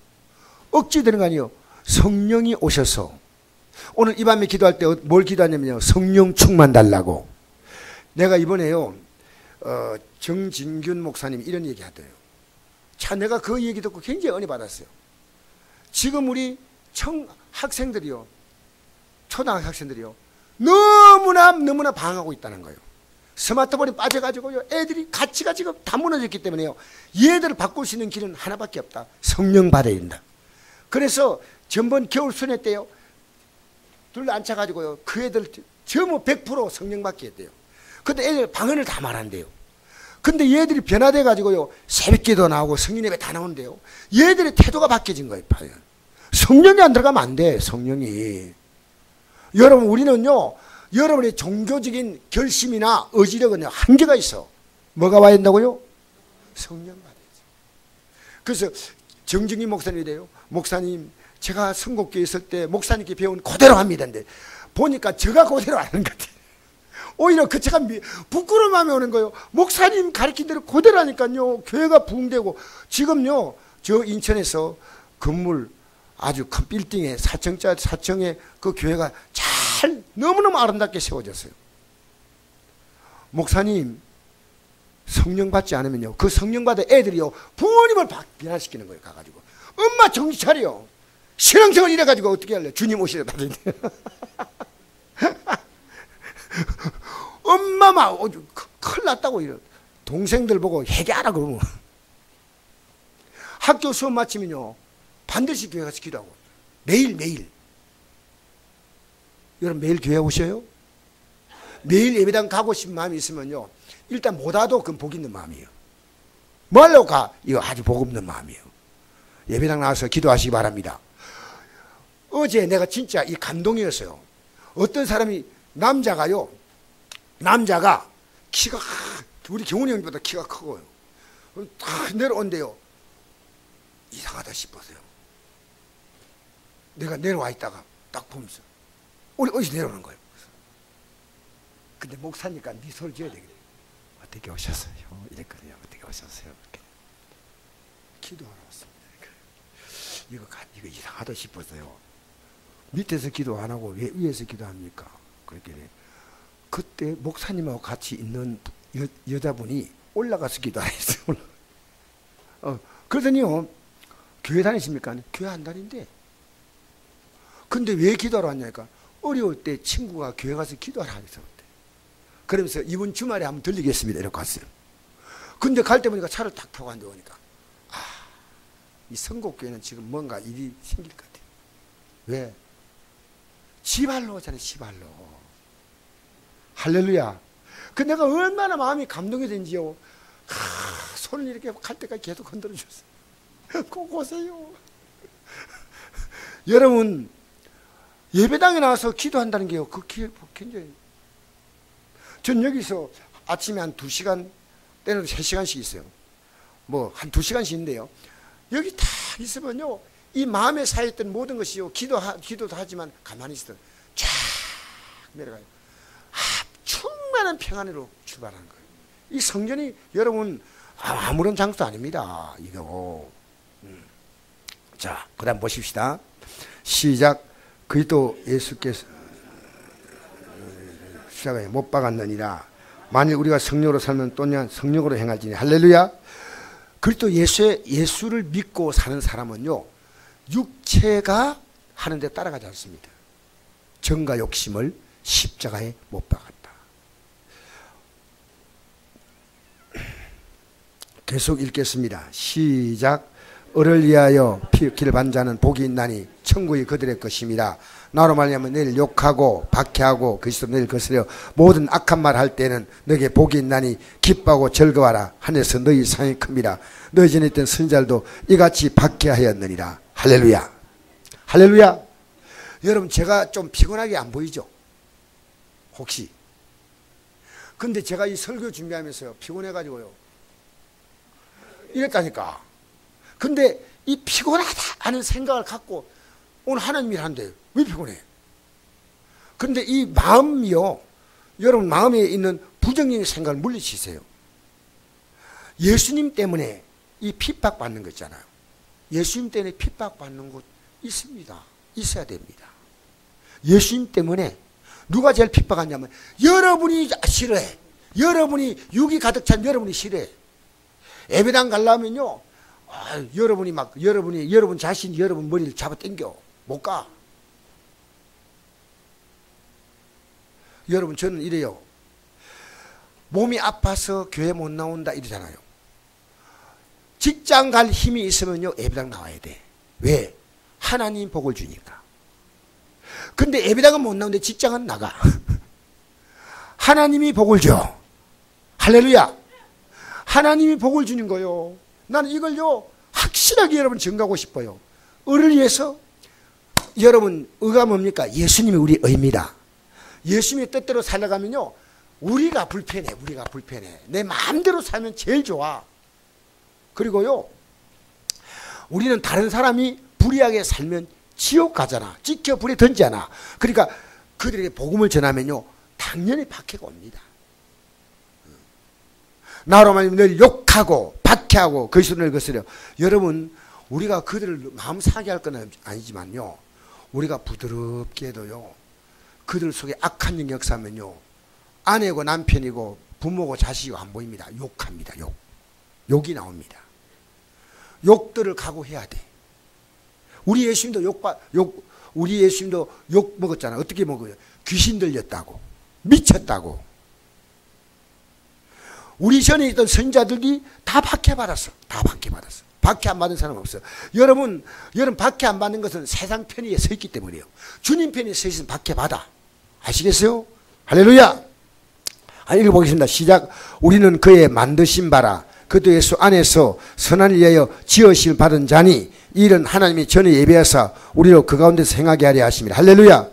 억지 되는 거 아니에요. 성령이 오셔서, 오늘 이 밤에 기도할 때 뭘 기도하냐면요, 성령 충만 달라고. 내가 이번에요, 정진균 목사님이 이런 얘기 하더래요. 참, 내가 그 얘기 듣고 굉장히 은혜 받았어요. 지금 우리 학생들이요, 초등학생들이요, 너무나 방황하고 있다는 거예요. 스마트폰에 빠져가지고요, 애들이 가치가 지금 다 무너졌기 때문에요, 얘들을 바꿀 수 있는 길은 하나밖에 없다. 성령 받아야 된다. 그래서 전번 겨울 순회 때요, 둘 앉혀가지고요, 그 애들 전부 100% 성령 받게 했대요. 근데 애들 방언을 다 말한대요. 근데 얘들이 변화돼가지고요, 새벽기도 나오고 성인 예배 다 나오는데요, 얘들의 태도가 바뀌어진 거예요. 성령이 안 들어가면 안 돼. 성령이. 여러분, 우리는요, 여러분의 종교적인 결심이나 의지력은 한계가 있어. 뭐가 와야 된다고요? 성령 받아야지. 그래서 정진기 목사님이 돼요. 목사님, 제가 선곡교회 있을 때 목사님께 배운 그대로 합니다. 근데 보니까 제가 그대로 하는 것 같아요. 오히려 그 제가 부끄러움이 오는 거예요. 목사님 가르친 대로 그대로 하니까요, 교회가 부흥되고, 지금요, 저 인천에서 건물 아주 큰 빌딩에 4층의 그 교회가 잘 너무너무 아름답게 세워졌어요. 목사님, 성령 받지 않으면요, 그 성령 받은 애들이요, 부모님을 변화시키는 거예요. 가가지고 엄마 정신 차려. 신앙생활 이래가지고 어떻게 할래? 주님 오시려 다니는데. 엄마 막 큰일 났다고 이러. 동생들 보고 회개하라 그러면. 학교 수업 마치면요, 반드시 교회 가서 기도하고. 매일. 여러분 매일 교회 오셔요? 매일 예배당 가고 싶은 마음이 있으면요, 일단 못 와도 그건 복 있는 마음이에요. 뭐 하려고 가? 이거 아주 복 없는 마음이에요. 예배당 나와서 기도하시기 바랍니다. 어제 내가 진짜 이 감동이었어요. 어떤 사람이, 남자가 키가 우리 경훈이 형보다 키가 크고요, 딱 내려온대요. 이상하다 싶어서요. 내가 내려와 있다가 딱 보면서 어디서 내려오는 거예요. 근데 목사니까 미소를 지어야 되겠네. 어떻게 오셨어요? 이랬거든요. 어떻게 오셨어요? 이렇게. 기도하러 왔습니다. 이거 이상하다 싶어서요. 밑에서 기도 안 하고 왜 위에서 기도합니까? 그렇게. 그때 목사님하고 같이 있는 여자분이 올라가서 기도했어요. 그러더니요, 교회 다니십니까? 교회 안 다닌대. 근데 왜 기도하러 왔냐니까, 어려울 때 친구가 교회 가서 기도하라 해서. 그러면서 이번 주말에 한번 들리겠습니다. 이렇게 갔어요. 근데 갈 때 보니까 차를 탁 타고 앉아오니까, 이 선곡교회는 지금 뭔가 일이 생길 것 같아요. 왜? 지발로잖아요. 지발로. 할렐루야. 그 내가 얼마나 마음이 감동이 된지요. 손을 이렇게 갈 때까지 계속 흔들어 줬어요. 꼭 오세요. 여러분, 예배당에 나와서 기도한다는 게요. 굉장히. 전 여기서 아침에 한 2시간, 때는 3시간씩 있어요. 뭐, 한 2시간씩인데요. 여기 다 있으면요. 이 마음에 쌓였던 모든 것이요. 기도도 하지만 가만히 있어도 쫙 내려가요. 충만한 평안으로 출발하는 거예요. 이 성전이 여러분, 아무런 장소도 아닙니다. 이거. 자, 그 다음 보십시다. 시작. 그리스도 예수께서 십자가에 못 박았느니라. 만일 우리가 성령으로 살면 또한 성령으로 행할지니. 할렐루야. 그리스도 예수를 믿고 사는 사람은요, 육체가 하는 데 따라가지 않습니다. 정과 욕심을 십자가에 못 박았다. 계속 읽겠습니다. 시작. 을을 위하여 피를 반 자는 복이 있나니 천국이 그들의 것입니다. 나로 말미암아 너희를 욕하고 박해하고 그리스도 너희를 거스려 모든 악한 말 할 때는 너에게 복이 있나니 기뻐하고 즐거워하라. 하늘에서 너희 상이 큽니다. 너희 전에 있던 선지자들도 이같이 박해하였느니라. 할렐루야. 할렐루야. 여러분, 제가 좀 피곤하게 안 보이죠? 혹시? 근데 제가 이 설교 준비하면서요, 피곤해가지고요, 이랬다니까. 근데 이 피곤하다 하는 생각을 갖고 오늘 하나님 일 한대요. 왜 피곤해? 그런데 이 마음이요, 여러분 마음에 있는 부정적인 생각을 물리치세요. 예수님 때문에 이 핍박받는 거 있잖아요. 예수님 때문에 핍박받는 것 있습니다. 있어야 됩니다. 예수님 때문에 누가 제일 핍박하냐면 여러분이 싫어해. 여러분이 육이 가득 찬 여러분이 싫어해. 예배당 가려면요, 여러분 자신이 여러분 머리를 잡아 당겨. 못 가. 여러분, 저는 이래요. 몸이 아파서 교회 못 나온다 이러잖아요. 직장 갈 힘이 있으면요, 예배당 나와야 돼. 왜? 하나님 복을 주니까. 근데 예배당은 못 나오는데 직장은 나가. 하나님이 복을 줘. 할렐루야. 하나님이 복을 주는 거요. 나는 이걸요, 확실하게 여러분 증거하고 싶어요. 의를 위해서 여러분, 의가 뭡니까? 예수님이 우리 의입니다. 예수님의 뜻대로 살아가면요, 우리가 불편해. 내 마음대로 살면 제일 좋아. 그리고요, 우리는 다른 사람이 불의하게 살면 지옥 가잖아. 찍혀 불에 던지잖아. 그러니까 그들에게 복음을 전하면요, 당연히 박해가 옵니다. 나로 말하면 늘 욕하고 박해하고 그리스도를 거스려. 여러분, 우리가 그들을 마음 상하게 할 건 아니지만요, 우리가 부드럽게 해도요, 그들 속에 악한 영이 역사하면요, 아내고 남편이고 부모고 자식이고 안 보입니다. 욕합니다. 욕이 나옵니다. 욕들을 각오해야 돼. 우리 예수님도 우리 예수님도 욕 먹었잖아. 어떻게 먹어요? 귀신 들렸다고, 미쳤다고. 우리 전에 있던 선지자들이 다 박해받았어. 박해 안 받은 사람 없어. 여러분 박해 안 받는 것은 세상 편의에 서 있기 때문이에요. 주님 편의에 서 있으면 박해받아. 아시겠어요? 할렐루야. 읽어보겠습니다. 시작. 우리는 그의 만드신 바라 그도 예수 안에서 선한 일 위하여 지으심을 받은 자니 이 일은 하나님이 전에 예비하사 우리로 그 가운데서 행하게 하려 하십니다. 할렐루야.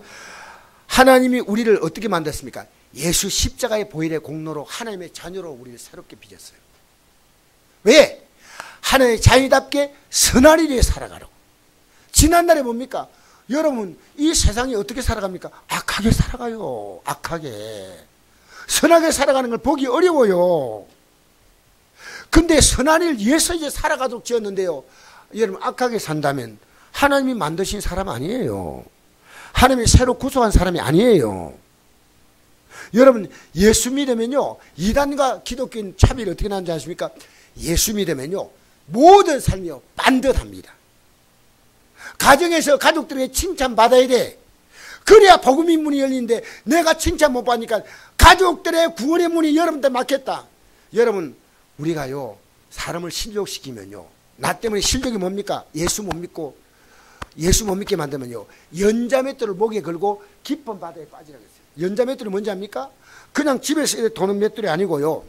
하나님이 우리를 어떻게 만들었습니까? 예수 십자가의 보혈의 공로로 하나님의 자녀로 우리를 새롭게 빚었어요. 왜? 하나님의 자녀답게 선한 일 위해 살아가라고. 지난날에 뭡니까? 여러분, 이 세상이 어떻게 살아갑니까? 악하게 살아가요. 악하게. 선하게 살아가는 걸 보기 어려워요. 근데 선한 일 위해서 이제 살아가도록 지었는데요, 여러분, 악하게 산다면 하나님이 만드신 사람 아니에요. 하나님이 새로 구속한 사람이 아니에요. 여러분, 예수 믿으면요, 이단과 기독교인 차별이 어떻게 나는지 아십니까? 예수 믿으면요, 모든 삶이요, 반듯합니다. 가정에서 가족들에게 칭찬받아야 돼. 그래야 복음의 문이 열리는데 내가 칭찬 못 받으니까 가족들의 구원의 문이 여러분한테 막혔다. 여러분, 우리가요, 사람을 신족시키면요, 나 때문에 실력이 뭡니까? 예수 못 믿고 예수 못 믿게 만들면요, 연자맷돌을 목에 걸고 깊은 바다에 빠지라고 했어요. 연자맷돌이 뭔지 압니까? 그냥 집에서 이렇게 도는 맷돌이 아니고요,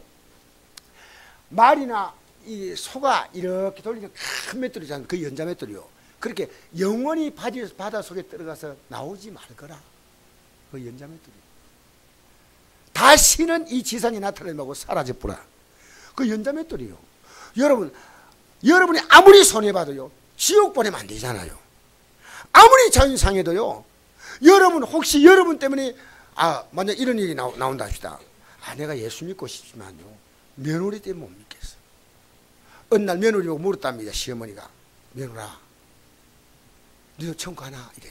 말이나 이 소가 이렇게 돌리는 큰 맷돌이잖아요. 그 연자맷돌이요. 그렇게 영원히 바다 속에 들어가서 나오지 말거라. 그 연자맷돌이. 다시는 이 지상에 나타나지 말고 사라져보라. 그 연자맷돌이요. 여러분이 아무리 손해봐도요, 지옥 보내면 안 되잖아요. 아무리 자연상해도요, 여러분 혹시 여러분 때문에 만약 이런 일이 나온다 합시다. 내가 예수 믿고 싶지만요, 며느리 때문에 못 믿겠어. 어느 날 며느리 보고 물었답니다. 시어머니가, 며느라, 너도 천국 가나? 이래.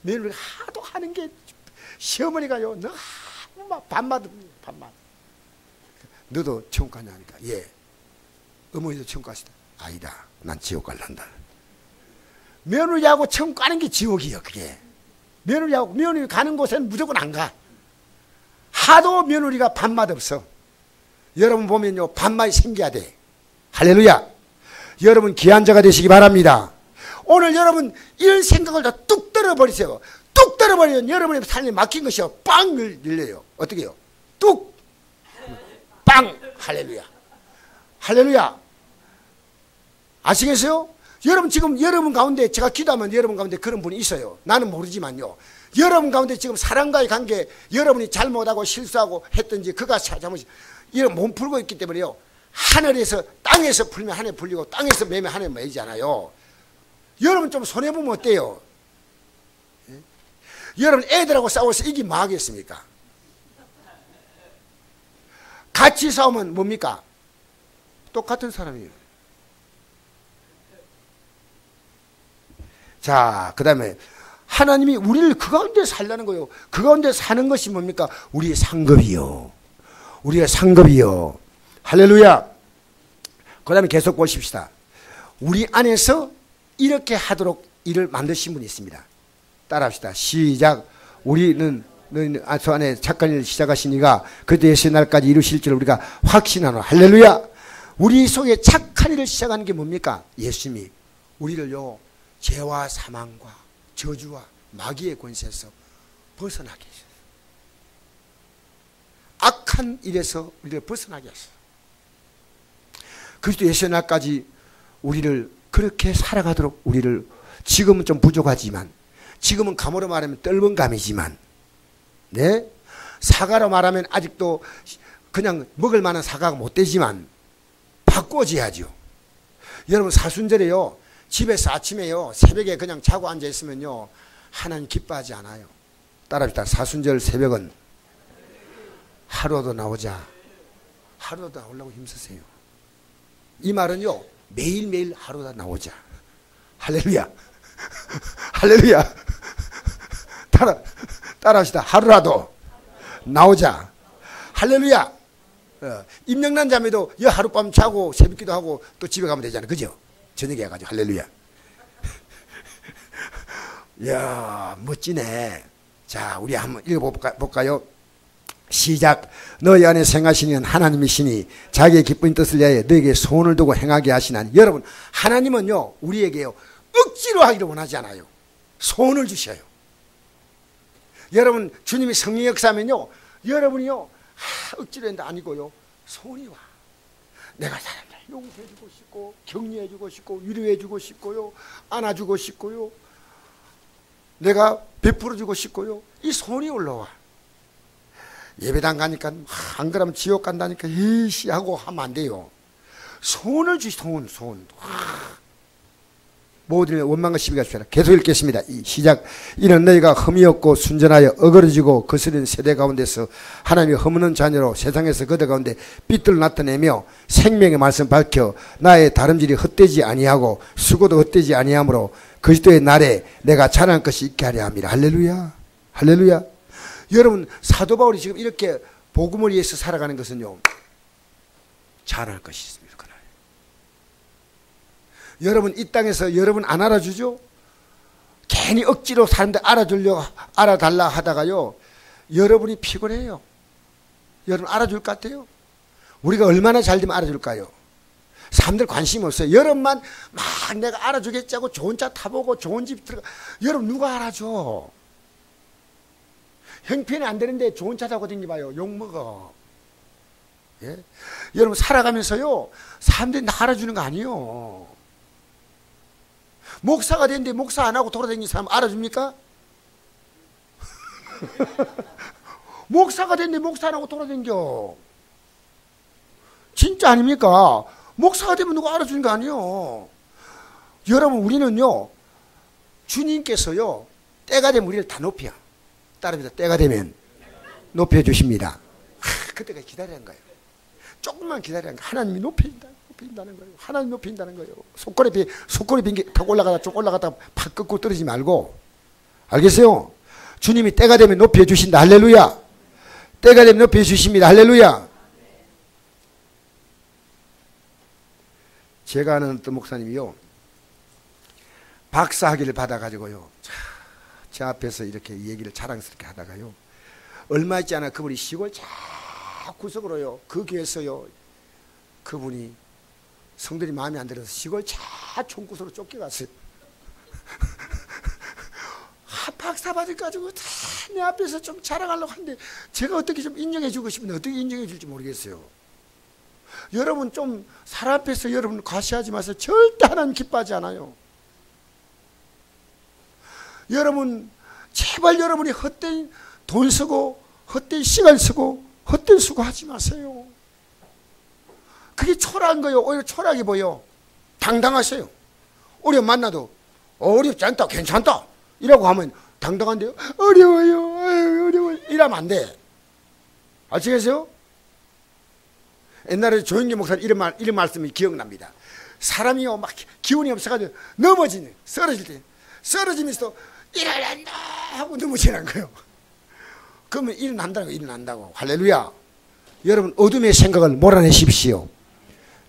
며느리가 하도 하는 게, 시어머니가요, 너무 막 반말합니다. 반말. 너도 천국 가냐 하니까, 예. 어머니도 천국 가시다. 아니다, 난 지옥 갈란다. 며느리하고 천국 가는 게 지옥이요, 그게. 며느리 가는 곳에는 무조건 안 가. 하도 며느리가 반맛 없어. 여러분 보면요, 반맛이 생겨야 돼. 할렐루야. 여러분 귀한 자가 되시기 바랍니다. 오늘 여러분 이런 생각을 다 뚝 떨어버리세요. 뚝 떨어버리면 여러분의 삶에 막힌 것이요, 빵 열려요. 어떻게 해요? 뚝! 빵! 할렐루야. 할렐루야. 아시겠어요? 여러분 지금 여러분 가운데, 제가 기도하면 여러분 가운데 그런 분이 있어요. 나는 모르지만요, 여러분 가운데 지금 사람과의 관계, 여러분이 잘못하고 실수하고 했든지 그가 잘못이 이런 몸 풀고 있기 때문에요, 하늘에서 땅에서 풀면 하늘에 풀리고 땅에서 매면 하늘에 매이잖아요. 여러분 좀 손해보면 어때요? 예? 여러분 애들하고 싸워서 이기면 뭐 하겠습니까? 같이 싸우면 뭡니까? 똑같은 사람이에요. 자, 그 다음에 하나님이 우리를 그 가운데 살라는 거예요. 그 가운데 사는 것이 뭡니까? 우리의 상급이요. 우리의 상급이요. 할렐루야. 그 다음에 계속 보십시다. 우리 안에서 이렇게 하도록 일을 만드신 분이 있습니다. 따라합시다. 시작. 우리는 저 안에 착한 일을 시작하신 이가 그때 예수의 날까지 이루실 줄 우리가 확신하노. 할렐루야. 우리 속에 착한 일을 시작하는 게 뭡니까? 예수님이 우리를요, 죄와 사망과 저주와 마귀의 권세에서 벗어나게 하셨어요. 악한 일에서 우리를 벗어나게 하셨어요. 그리스도 예수의 날까지 우리를 그렇게 살아가도록, 우리를 지금은 좀 부족하지만, 지금은 감으로 말하면 떫은 감이지만, 네? 사과로 말하면 아직도 그냥 먹을 만한 사과가 못 되지만 바꿔줘야죠. 여러분 사순절에요, 집에서 아침에요, 새벽에 그냥 자고 앉아 있으면요, 하나님 기뻐하지 않아요. 따라합시다. 사순절 새벽은 하루도 나오자. 하루도 나오려고 힘쓰세요. 이 말은요, 매일매일 하루도 나오자. 할렐루야. 할렐루야. 따라합시다. 하루라도 나오자. 할렐루야. 임명난 자매도 하룻밤 자고 새벽기도 하고 또 집에 가면 되잖아요. 그죠? 저녁에 가가지고. 할렐루야. 이야, 멋지네. 자, 우리 한번 읽어볼까요? 시작. 너희 안에 생하시는 하나님이시니 자기의 기쁜 뜻을 위하여 너에게 소원을 두고 행하게 하시나니. 여러분, 하나님은요, 우리에게요, 억지로 하기를 원하지 않아요. 소원을 주셔요. 여러분, 주님이 성령 역사하면요, 여러분이요, 억지로 한다 아니고요, 소원이 와. 내가 사람들 용서해주고 싶고, 격려해주고 싶고, 위로해주고 싶고요, 안아주고 싶고요, 내가 베풀어주고 싶고요, 이 소원이 올라와. 예배당 가니까 안 그러면 지옥 간다니까 에이씨 하고 하면 안 돼요. 소원을 소원. 모든 원망과 시비가 주시라. 계속 읽겠습니다. 시작. 이는 너희가 흠이 없고 순전하여 어그러지고 거스른 세대 가운데서 하나님의 허무는 자녀로 세상에서 그들 가운데 빛들을 나타내며 생명의 말씀 밝혀 나의 다름질이 헛되지 아니하고 수고도 헛되지 아니하므로 그리스도의 날에 내가 자랑할 것이 있게 하려 합니다. 할렐루야. 할렐루야. 여러분, 사도 바울이 지금 이렇게 복음을 위해서 살아가는 것은요, 자랑할 것이 있습니다. 여러분, 이 땅에서 여러분 안 알아주죠? 괜히 억지로 사람들 알아달라 하다가요, 여러분이 피곤해요. 여러분 알아줄 것 같아요? 우리가 얼마나 잘 되면 알아줄까요? 사람들 관심 없어요. 여러분만 막 내가 알아주겠지 하고 좋은 차 타보고 좋은 집 들어가. 여러분 누가 알아줘? 형편이 안 되는데 좋은 차 타고 다니봐요. 욕먹어. 예? 여러분 살아가면서요, 사람들이 나 알아주는 거 아니에요. 목사가 됐는데 목사 안 하고 돌아다니는 사람 알아줍니까? 목사가 됐는데 목사 안 하고 돌아다녀. 진짜 아닙니까? 목사가 되면 누가 알아주는 거 아니에요. 여러분 우리는요, 주님께서요, 때가 되면 우리를 다 높여. 따라합니다. 때가 되면 높여주십니다. 그때까지 기다리는 거예요. 조금만 기다리는 거예요. 하나님이 높인다는 거예요. 하나님 높인다는 거예요. 속골에 빈게 탁 올라가다 쭉 올라가다 팍 꺾고 떨어지지 말고. 알겠어요? 주님이 때가 되면 높여주신다. 할렐루야. 때가 되면 높여주십니다. 할렐루야. 제가 아는 어떤 목사님이요, 박사학위를 받아가지고요, 제 앞에서 이렇게 얘기를 자랑스럽게 하다가요, 얼마 있지 않아 그분이 시골 쫙 구석으로요, 그 교회에서요, 그분이 성들이 마음에 안 들어서 시골 쫙 총구석으로 쫓겨갔어요. 박사 받아가지고 다 내 앞에서 좀 자랑하려고 하는데 제가 어떻게 좀 인정해 주고 싶은데 어떻게 인정해 줄지 모르겠어요. 여러분 좀 사람 앞에서 여러분 과시하지 마세요. 절대 하나님 기뻐하지 않아요. 여러분 제발 여러분이 헛된 돈 쓰고 헛된 시간 쓰고 헛된 수고하지 마세요. 그게 초라한 거예요. 오히려 초라하게 보여. 당당하세요. 어려움 만나도 어렵지 않다, 괜찮다 이라고 하면 당당한데요, 어려워요, 아유, 어려워요 이러면 안 돼. 아시겠어요? 옛날에 조영기 목사님 이런 말씀이 기억납니다. 사람이요 막 기운이 없어가지고 넘어지는, 쓰러질 때 쓰러지면서 일어난다 하고 넘어지는 거예요. 그러면 일어난다고. 할렐루야. 여러분 어둠의 생각을 몰아내십시오.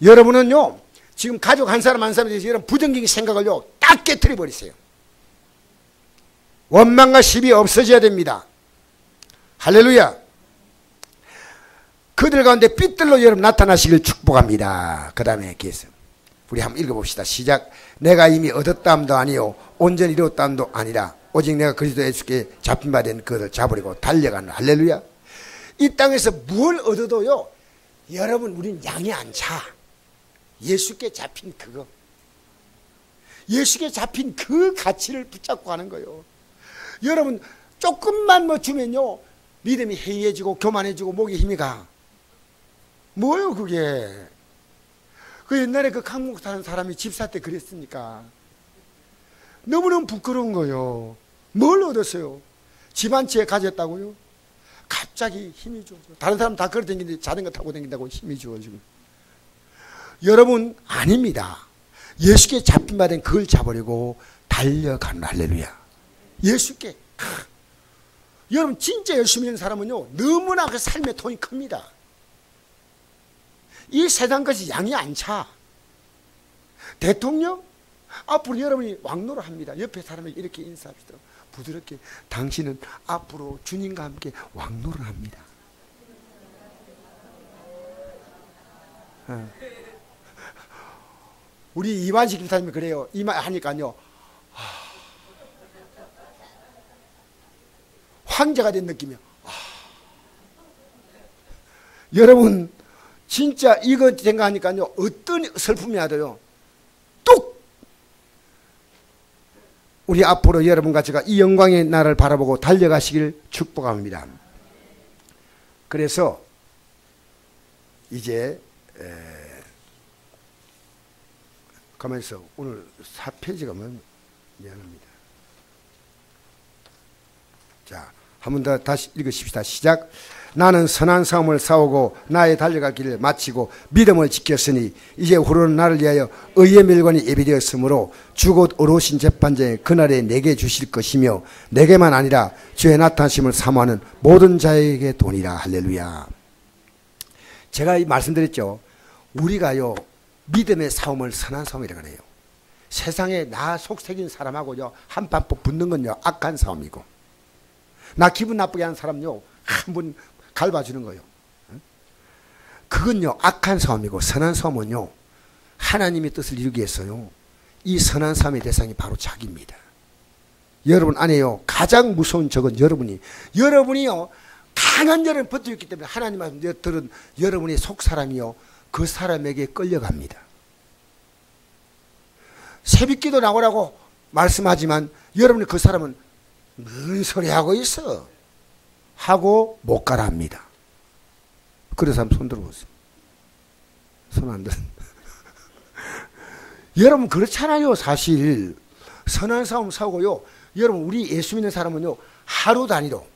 여러분은요 지금 가족 한 사람에 대해서 여러분 부정적인 생각을요 딱 깨트려 버리세요. 원망과 시비 없어져야 됩니다. 할렐루야. 그들 가운데 빛들로 여러분 나타나시길 축복합니다. 그 다음에 계속 우리 한번 읽어봅시다. 시작. 내가 이미 얻었다함도 아니요 온전히 이루었다함도 아니라 오직 내가 그리스도 예수께 잡힌 바 된 그것을 잡으려고 달려가는. 할렐루야. 이 땅에서 뭘 얻어도요 여러분 우린 양이 안 차. 예수께 잡힌 그거, 예수께 잡힌 그 가치를 붙잡고 가는 거예요. 여러분 조금만 뭐 주면요 믿음이 해이해지고 교만해지고 목에 힘이 가. 뭐예요 그게? 그 옛날에 그 강목 사는 사람이 집사 때 그랬으니까 너무너무 부끄러운 거예요. 뭘 얻었어요? 집 한 채 가졌다고요? 갑자기 힘이 줘. 다른 사람 다 걸어 다니는데 자전거 타고 다닌다고 힘이 주어지고. 여러분 아닙니다. 예수께 잡힌 바 된 그걸 잡으려고 달려가는. 할렐루야. 예수께. 여러분 진짜 열심히 하는 사람은요 너무나 그 삶의 돈이 큽니다. 이 세상 것이 양이 안 차. 대통령 앞으로 여러분이 왕노를 합니다. 옆에 사람에게 이렇게 인사합시다. 부드럽게 당신은 앞으로 주님과 함께 왕노를 합니다. 우리 이완식 김사님이 그래요. 이 말 하니까요 황제가 된 느낌이요. 여러분 진짜 이거 생각하니까요 어떤 슬픔이 와도요 뚝 우리 앞으로 여러분과 제가 이 영광의 날을 바라보고 달려가시길 축복합니다. 그래서 이제 가만있어. 오늘 4페이지가 미안합니다. 자, 한 번 더 다시 읽으십시다. 시작. 나는 선한 싸움을 싸우고 나의 달려갈 길을 마치고 믿음을 지켰으니 이제 후로는 나를 위하여 의의 멸관이 예비되었으므로 주곧 어려우신 재판장에 그날에 내게 주실 것이며 내게만 아니라 주의 나타나심을 사모하는 모든 자에게 도니라. 할렐루야. 제가 말씀드렸죠. 우리가요 믿음의 싸움을 선한 싸움이라고 그래요. 세상에 나 속색인 사람하고요 한판법 붙는 건요 악한 싸움이고, 나 기분 나쁘게 하는 사람요 한 번 갈봐주는 거예요. 그건요 악한 싸움이고, 선한 싸움은요 하나님의 뜻을 이루기 위해서요, 이 선한 삶의 대상이 바로 자기입니다. 여러분 안에요, 가장 무서운 적은 여러분이요, 강한 열을 버티고 있기 때문에 하나님 말씀 들은 여러분의 속 사람이요, 그 사람에게 끌려갑니다. 새벽기도 나오라고 말씀하지만 여러분이 그 사람은 뭔 소리 하고 있어 하고 못 가라 합니다. 그래서 한번 손 들어보세요. 손 안 들어. 여러분 그렇잖아요. 사실 선한 싸움 싸우고요, 여러분 우리 예수 믿는 사람은요, 하루 단위로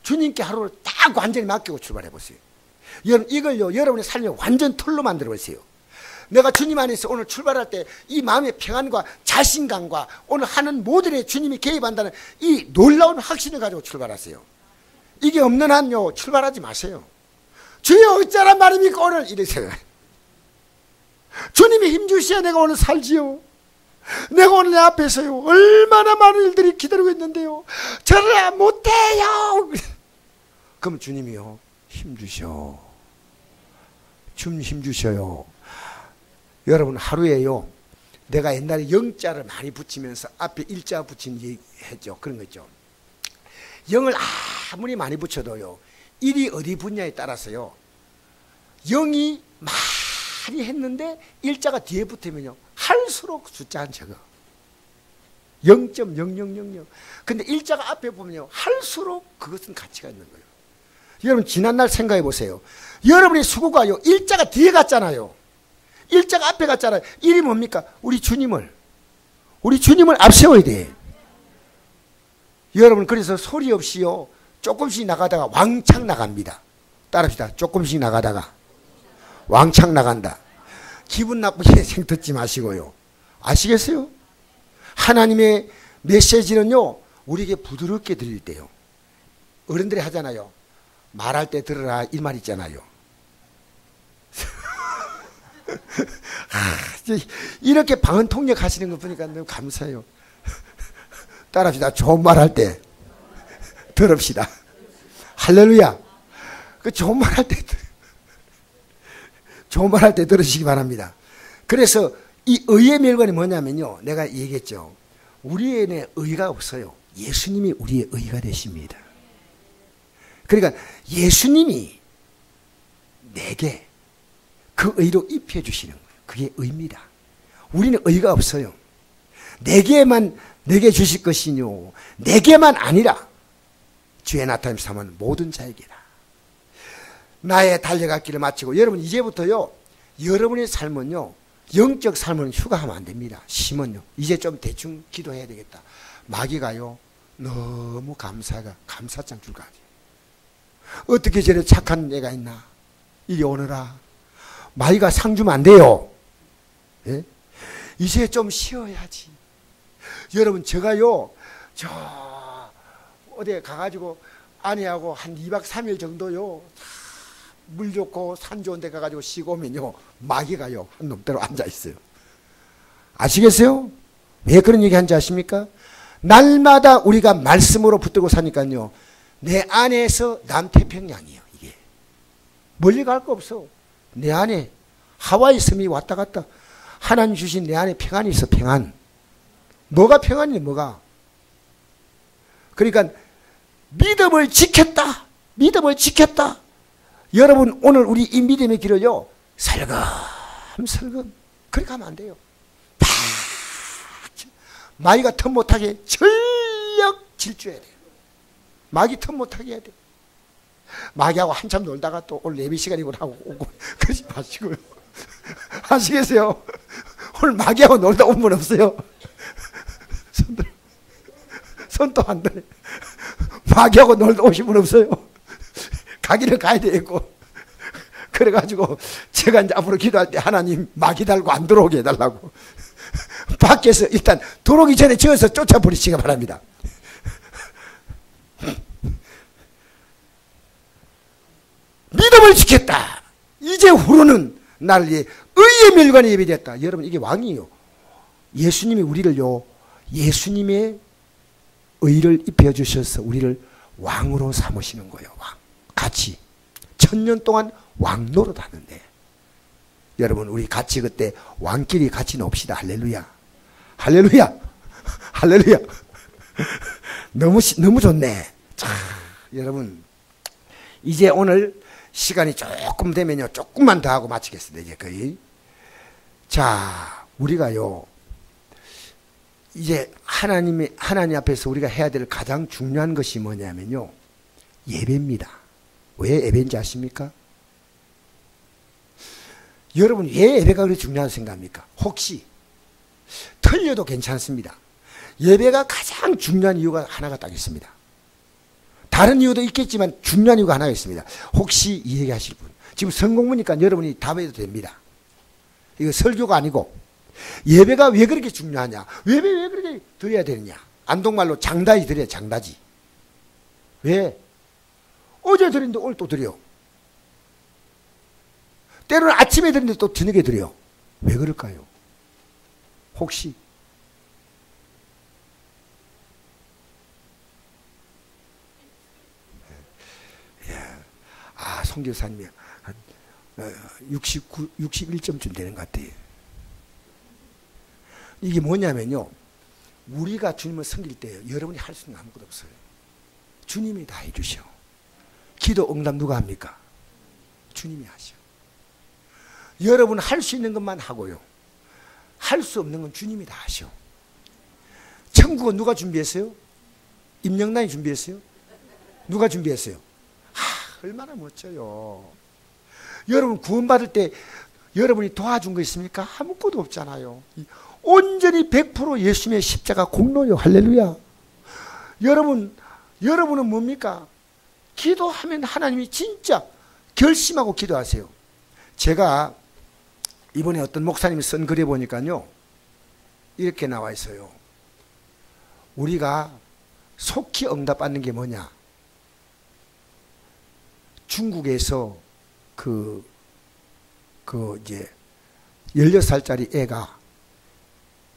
주님께 하루를 딱 완전히 맡기고 출발해 보세요. 여러분 이걸요, 여러분의 삶을 완전 틀로 만들어 보세요. 내가 주님 안에서 오늘 출발할 때 이 마음의 평안과 자신감과 오늘 하는 모든 에 주님이 개입한다는 이 놀라운 확신을 가지고 출발하세요. 이게 없는 한요, 출발하지 마세요. 주여 어쩌란 말입니까 오늘 이러세요. 주님이 힘주셔야 내가 오늘 살지요. 내가 오늘 내 앞에서요, 얼마나 많은 일들이 기다리고 있는데요, 저를 못해요. 그럼 주님이요, 힘주셔. 주님 힘주셔요. 여러분 하루에요, 내가 옛날에 영자를 많이 붙이면서 앞에 일자 붙인 얘기 했죠. 그런 거 있죠. 영을 아무리 많이 붙여도요, 일이 어디 붙냐에 따라서요, 영이 많이 했는데 일자가 뒤에 붙으면요, 할수록 숫자는 적어. 0.0000. 근데 일자가 앞에 보면요, 할수록 그것은 가치가 있는 거예요. 여러분 지난날 생각해 보세요. 여러분의 수고가요, 일자가 뒤에 갔잖아요. 일자가 앞에 갔잖아요. 일이 뭡니까? 우리 주님을 앞세워야 돼. 여러분 그래서 소리 없이요, 조금씩 나가다가 왕창 나갑니다. 따라합시다. 조금씩 나가다가 왕창 나간다. 기분 나쁘게 생듣지 마시고요. 아시겠어요? 하나님의 메시지는요, 우리에게 부드럽게 들릴 때요. 어른들이 하잖아요. 말할 때 들으라 이 말 있잖아요. 이렇게 방언 통역 하시는 거 보니까 너무 감사해요. 따라합시다. 좋은 말 할 때 들읍시다. 할렐루야. 그 좋은 말 할 때 들으시기 바랍니다. 그래서 이 의의 멸관이 뭐냐면요, 내가 얘기했죠. 우리의 의가 없어요. 예수님이 우리의 의가 되십니다. 그러니까 예수님이 내게 그 의로 입혀 주시는 거예요. 그게 의입니다. 우리는 의가 없어요. 내게 주실 것이뇨, 내게만 아니라 주의 나타남 삼은 모든 자에게라. 나의 달려갔기를 마치고, 여러분 이제부터요, 여러분의 삶은요, 영적 삶은 휴가하면 안 됩니다. 심은요, 이제 좀 대충 기도해야 되겠다. 마귀가요, 너무 감사장 줄 거 아니에요. 어떻게 저래 착한 애가 있나, 이리 오너라. 마귀가 상 주면 안 돼요. 예? 이제 좀 쉬어야지. 여러분 제가요, 저 어디에 가가지고 아내하고 한 2박 3일 정도요, 물 좋고 산 좋은 데 가가지고 쉬고 오면요, 마귀가요 한 놈대로 앉아있어요. 아시겠어요? 왜 그런 얘기 하는지 아십니까? 날마다 우리가 말씀으로 붙들고 사니까요, 내 안에서 남태평양이에요. 이게 멀리 갈 거 없어. 내 안에 하와이 섬이 왔다 갔다, 하나님 주신 내 안에 평안이 있어. 평안. 뭐가 평안이냐, 뭐가. 그러니까 믿음을 지켰다. 여러분 오늘 우리 이 믿음의 길을요, 설금설금 그렇게 하면 안 돼요. 다 마귀가 틈 못하게 전력 질주해야 돼요. 마귀 틈 못하게 해야 돼요. 마귀하고 한참 놀다가 또 오늘 예배 시간이고 하고 오고 그러지 마시고요. 아시겠어요? 오늘 마귀하고 놀다 온 분 없어요? 손도 안 드네. 마귀하고 놀다 오신 분 없어요? 가기는 가야 되겠고. 그래가지고 제가 이제 앞으로 기도할 때 하나님 마귀 달고 안 들어오게 해달라고 밖에서 일단 들어오기 전에 지어서 쫓아버리시기 바랍니다. 믿음을 지켰다. 이제 후로는 나를 위해 의의 멸관이 예비되었다. 여러분 이게 왕이에요. 예수님이 우리를요, 예수님의 의를 입혀주셔서 우리를 왕으로 삼으시는 거예요. 왕. 같이 1000년 동안 왕 노릇하는데 여러분 우리 같이 그때 왕끼리 같이 놉시다. 할렐루야. 할렐루야. 할렐루야. 너무 좋네. 자, 여러분 이제 오늘 시간이 조금 되면요 조금만 더 하고 마치겠습니다. 이제 거의. 자, 우리가요 이제 하나님 앞에서 우리가 해야 될 가장 중요한 것이 뭐냐면요 예배입니다. 왜 예배인지 아십니까? 여러분 왜 예배가 그렇게 중요하다고 생각합니까? 혹시 틀려도 괜찮습니다. 예배가 가장 중요한 이유가 하나가 딱 있습니다. 다른 이유도 있겠지만 중요한 이유가 하나가 있습니다. 혹시 이 얘기 하실 분 지금 성공부니까 여러분이 답해도 됩니다. 이거 설교가 아니고 예배가 왜 그렇게 중요하냐, 예배 왜 그렇게 드려야 되느냐. 안동말로 장다지 드려야 장다지. 왜? 어제 드렸는데 오늘 또 드려. 때로는 아침에 드렸는데 또 저녁에 드려. 왜 그럴까요? 혹시 송교사님이 한 61점쯤 되는 것 같아요. 이게 뭐냐면요 우리가 주님을 섬길 때 여러분이 할 수 있는 거 아무것도 없어요. 주님이 다 해주셔. 기도 응답 누가 합니까? 주님이 하셔. 여러분 할 수 있는 것만 하고요 할 수 없는 건 주님이 다 하셔. 천국은 누가 준비했어요? 임영란이 준비했어요? 누가 준비했어요? 얼마나 멋져요. 여러분 구원받을 때 여러분이 도와준 거 있습니까? 아무것도 없잖아요. 온전히 100% 예수님의 십자가 공로요. 할렐루야. 여러분은 뭡니까? 기도하면 하나님이 진짜 결심하고 기도하세요. 제가 이번에 어떤 목사님이 쓴 글에 보니까요 이렇게 나와 있어요. 우리가 속히 응답받는 게 뭐냐? 중국에서 이제 16살짜리 애가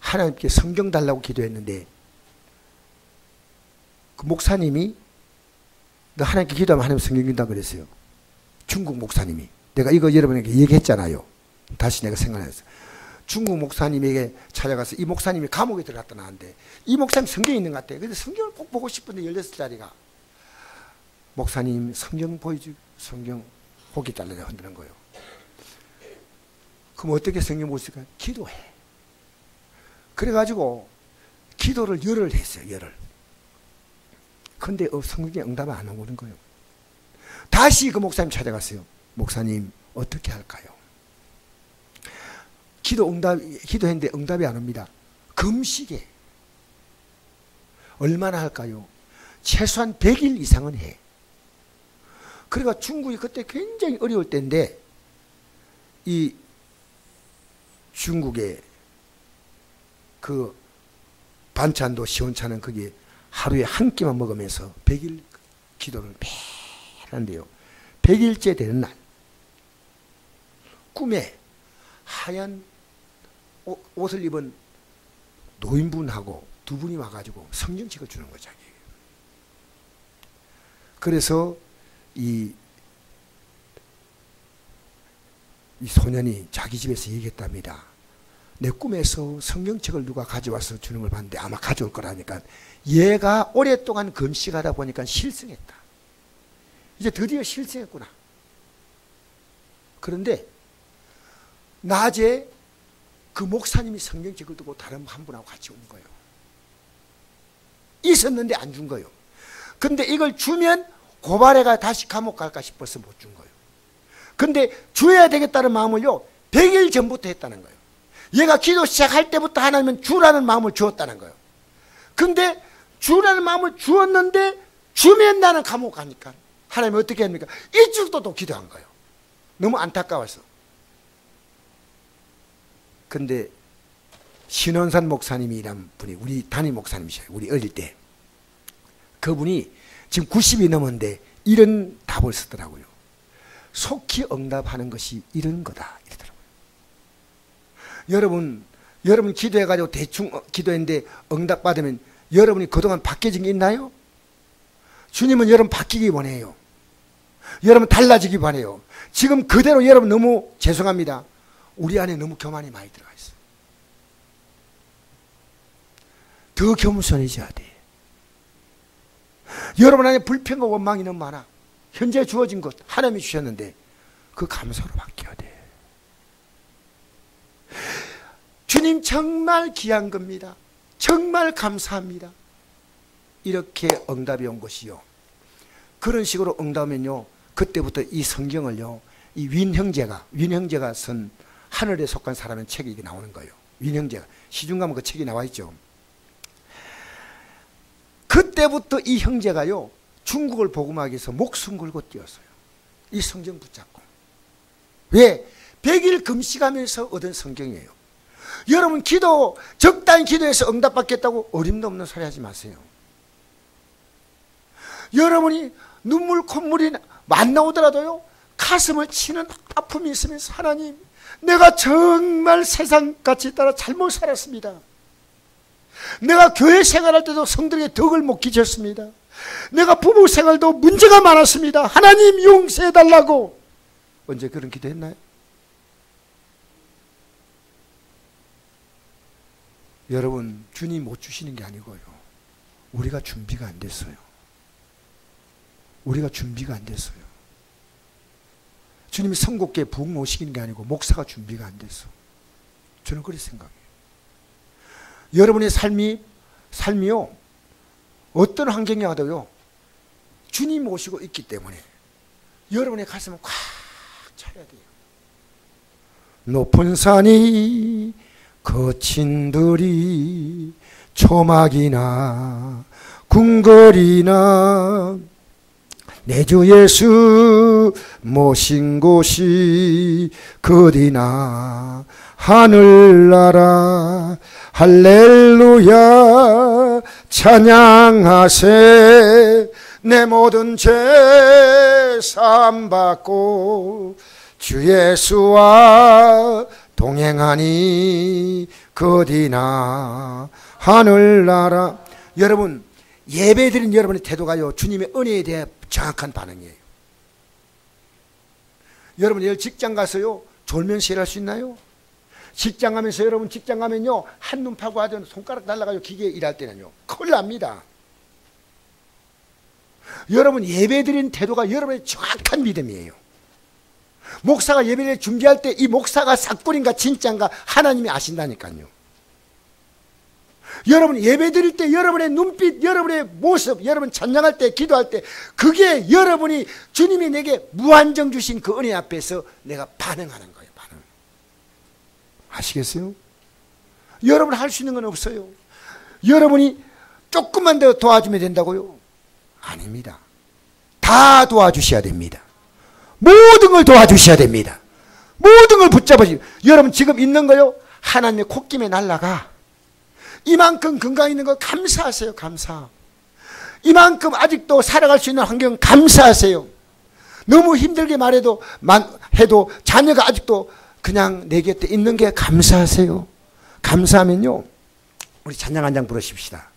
하나님께 성경 달라고 기도했는데 그 목사님이 너 하나님께 기도하면 하나님 성경 준다 그랬어요. 중국 목사님이. 내가 이거 여러분에게 얘기했잖아요. 다시 내가 생각났어요. 중국 목사님에게 찾아가서 이 목사님이 감옥에 들어갔다 나왔는데 이 목사님 성경이 있는 것 같아요. 근데 성경을 꼭 보고 싶은데 16살짜리가 목사님 성경 성경 보기 달라고 흔드는 거예요. 그럼 어떻게 성경 볼 수 있을까요? 기도해. 그래가지고 기도를 열흘 했어요. 열흘. 근데 성경에 응답이 안 오는 거예요. 다시 그 목사님 찾아갔어요. 목사님 어떻게 할까요? 기도했는데 응답이 안 옵니다. 금식에 얼마나 할까요? 최소한 100일 이상은 해. 그러니까 중국이 그때 굉장히 어려울 때인데 이 중국의 그 반찬도 시원찮은 그게 하루에 한 끼만 먹으면서 100일 기도를 매일 한대요. 100일째 되는 날 꿈에 하얀 옷을 입은 노인분하고 두 분이 와가지고 성경책을 주는 거죠. 그래서 이 소년이 자기 집에서 얘기했답니다. 내 꿈에서 성경책을 누가 가져와서 주는 걸 봤는데 아마 가져올 거라니까 얘가 오랫동안 금식하다 보니까 실성했다. 이제 드디어 실성했구나. 그런데 낮에 그 목사님이 성경책을 두고 다른 한 분하고 같이 온 거예요. 있었는데 안 준 거예요. 근데 이걸 주면 고발해가 다시 감옥 갈까 싶어서 못 준 거예요. 근데 줘야 되겠다는 마음을요 100일 전부터 했다는 거예요. 얘가 기도 시작할 때부터 하나님은 주라는 마음을 주었다는 거예요. 근데 주라는 마음을 주었는데 주면 나는 감옥 가니까 하나님이 어떻게 합니까? 이쪽도 또 기도한 거예요. 너무 안타까워서. 근데 신원산 목사님이란 분이 우리 담임 목사님이셔요. 우리 어릴 때. 그분이 지금 90이 넘었는데 이런 답을 쓰더라고요. 속히 응답하는 것이 이런 거다 이러더라고요. 여러분 기도해가지고 대충 기도했는데 응답받으면 여러분이 그동안 바뀌어진 게 있나요? 주님은 여러분 바뀌기 원해요. 여러분 달라지기 원해요. 지금 그대로 여러분 너무 죄송합니다. 우리 안에 너무 교만이 많이 들어가 있어. 더 겸손해져야 돼. 여러분 안에 불평과 원망이 너무 많아. 현재 주어진 것 하나님이 주셨는데 그 감사로 바뀌어야 돼. 주님 정말 귀한 겁니다. 정말 감사합니다. 이렇게 응답이 온 것이요. 그런 식으로 응답하면요, 그때부터 이 성경을요, 이 윈 형제가 쓴 하늘에 속한 사람의 책이 이게 나오는 거예요. 윈 형제가. 시중 가면 그 책이 나와 있죠. 그때부터 이 형제가요, 중국을 복음하기 위해서 목숨 걸고 뛰었어요. 이 성경 붙잡고. 왜? 100일 금식하면서 얻은 성경이에요. 여러분 적당히 기도해서 응답받겠다고 어림도 없는 소리 하지 마세요. 여러분이 눈물 콧물이 안 나오더라도요, 가슴을 치는 아픔이 있으면서 하나님, 내가 정말 세상같이 따라 잘못 살았습니다. 내가 교회 생활할 때도 성들에게 덕을 못 끼쳤습니다. 내가 부부 생활도 문제가 많았습니다. 하나님 용서해달라고. 언제 그런 기도했나요? 여러분, 주님 못 주시는 게 아니고요, 우리가 준비가 안 됐어요. 우리가 준비가 안 됐어요. 주님이 선곡계 부흥 오시키는 게 아니고 목사가 준비가 안 됐어. 저는 그렇게 생각해요. 여러분의 삶이요, 어떤 환경이 와도요, 주님 모시고 있기 때문에 여러분의 가슴은 꽉 차야 돼요. 높은 산이 거친 들이 초막이나 궁궐이나 내 주 예수 모신 곳이 어디나 하늘나라 할렐루야 찬양하세. 내 모든 죄 사함받고 주 예수와 동행하니 어디나 하늘나라. 여러분, 예배드린 여러분의 태도가요, 주님의 은혜에 대해 정확한 반응이에요. 여러분, 예를 직장 가서요, 졸면서 일할 수 있나요? 직장 가면서, 여러분 직장 가면요, 한눈 파고 하던 손가락 날라가지고 기계에 일할 때는요, 큰일 납니다. 여러분, 예배드린 태도가 여러분의 정확한 믿음이에요. 목사가 예배를 준비할 때 이 목사가 사꾼인가 진짜인가 하나님이 아신다니까요. 여러분 예배 드릴 때 여러분의 눈빛, 여러분의 모습, 여러분 찬양할 때, 기도할 때, 그게 여러분이 주님이 내게 무한정 주신 그 은혜 앞에서 내가 반응하는 거예요. 반응. 아시겠어요? 여러분 할 수 있는 건 없어요. 여러분이 조금만 더 도와주면 된다고요? 아닙니다. 다 도와주셔야 됩니다. 모든 걸 도와주셔야 됩니다. 모든 걸 붙잡으시고. 여러분 지금 있는 거요, 하나님의 콧김에 날라가. 이만큼 건강 있는 거 감사하세요. 감사. 이만큼 아직도 살아갈 수 있는 환경 감사하세요. 너무 힘들게 말해도 해도 자녀가 아직도 그냥 내 곁에 있는 게 감사하세요. 감사하면요, 우리 찬양 한 장 부르십시다.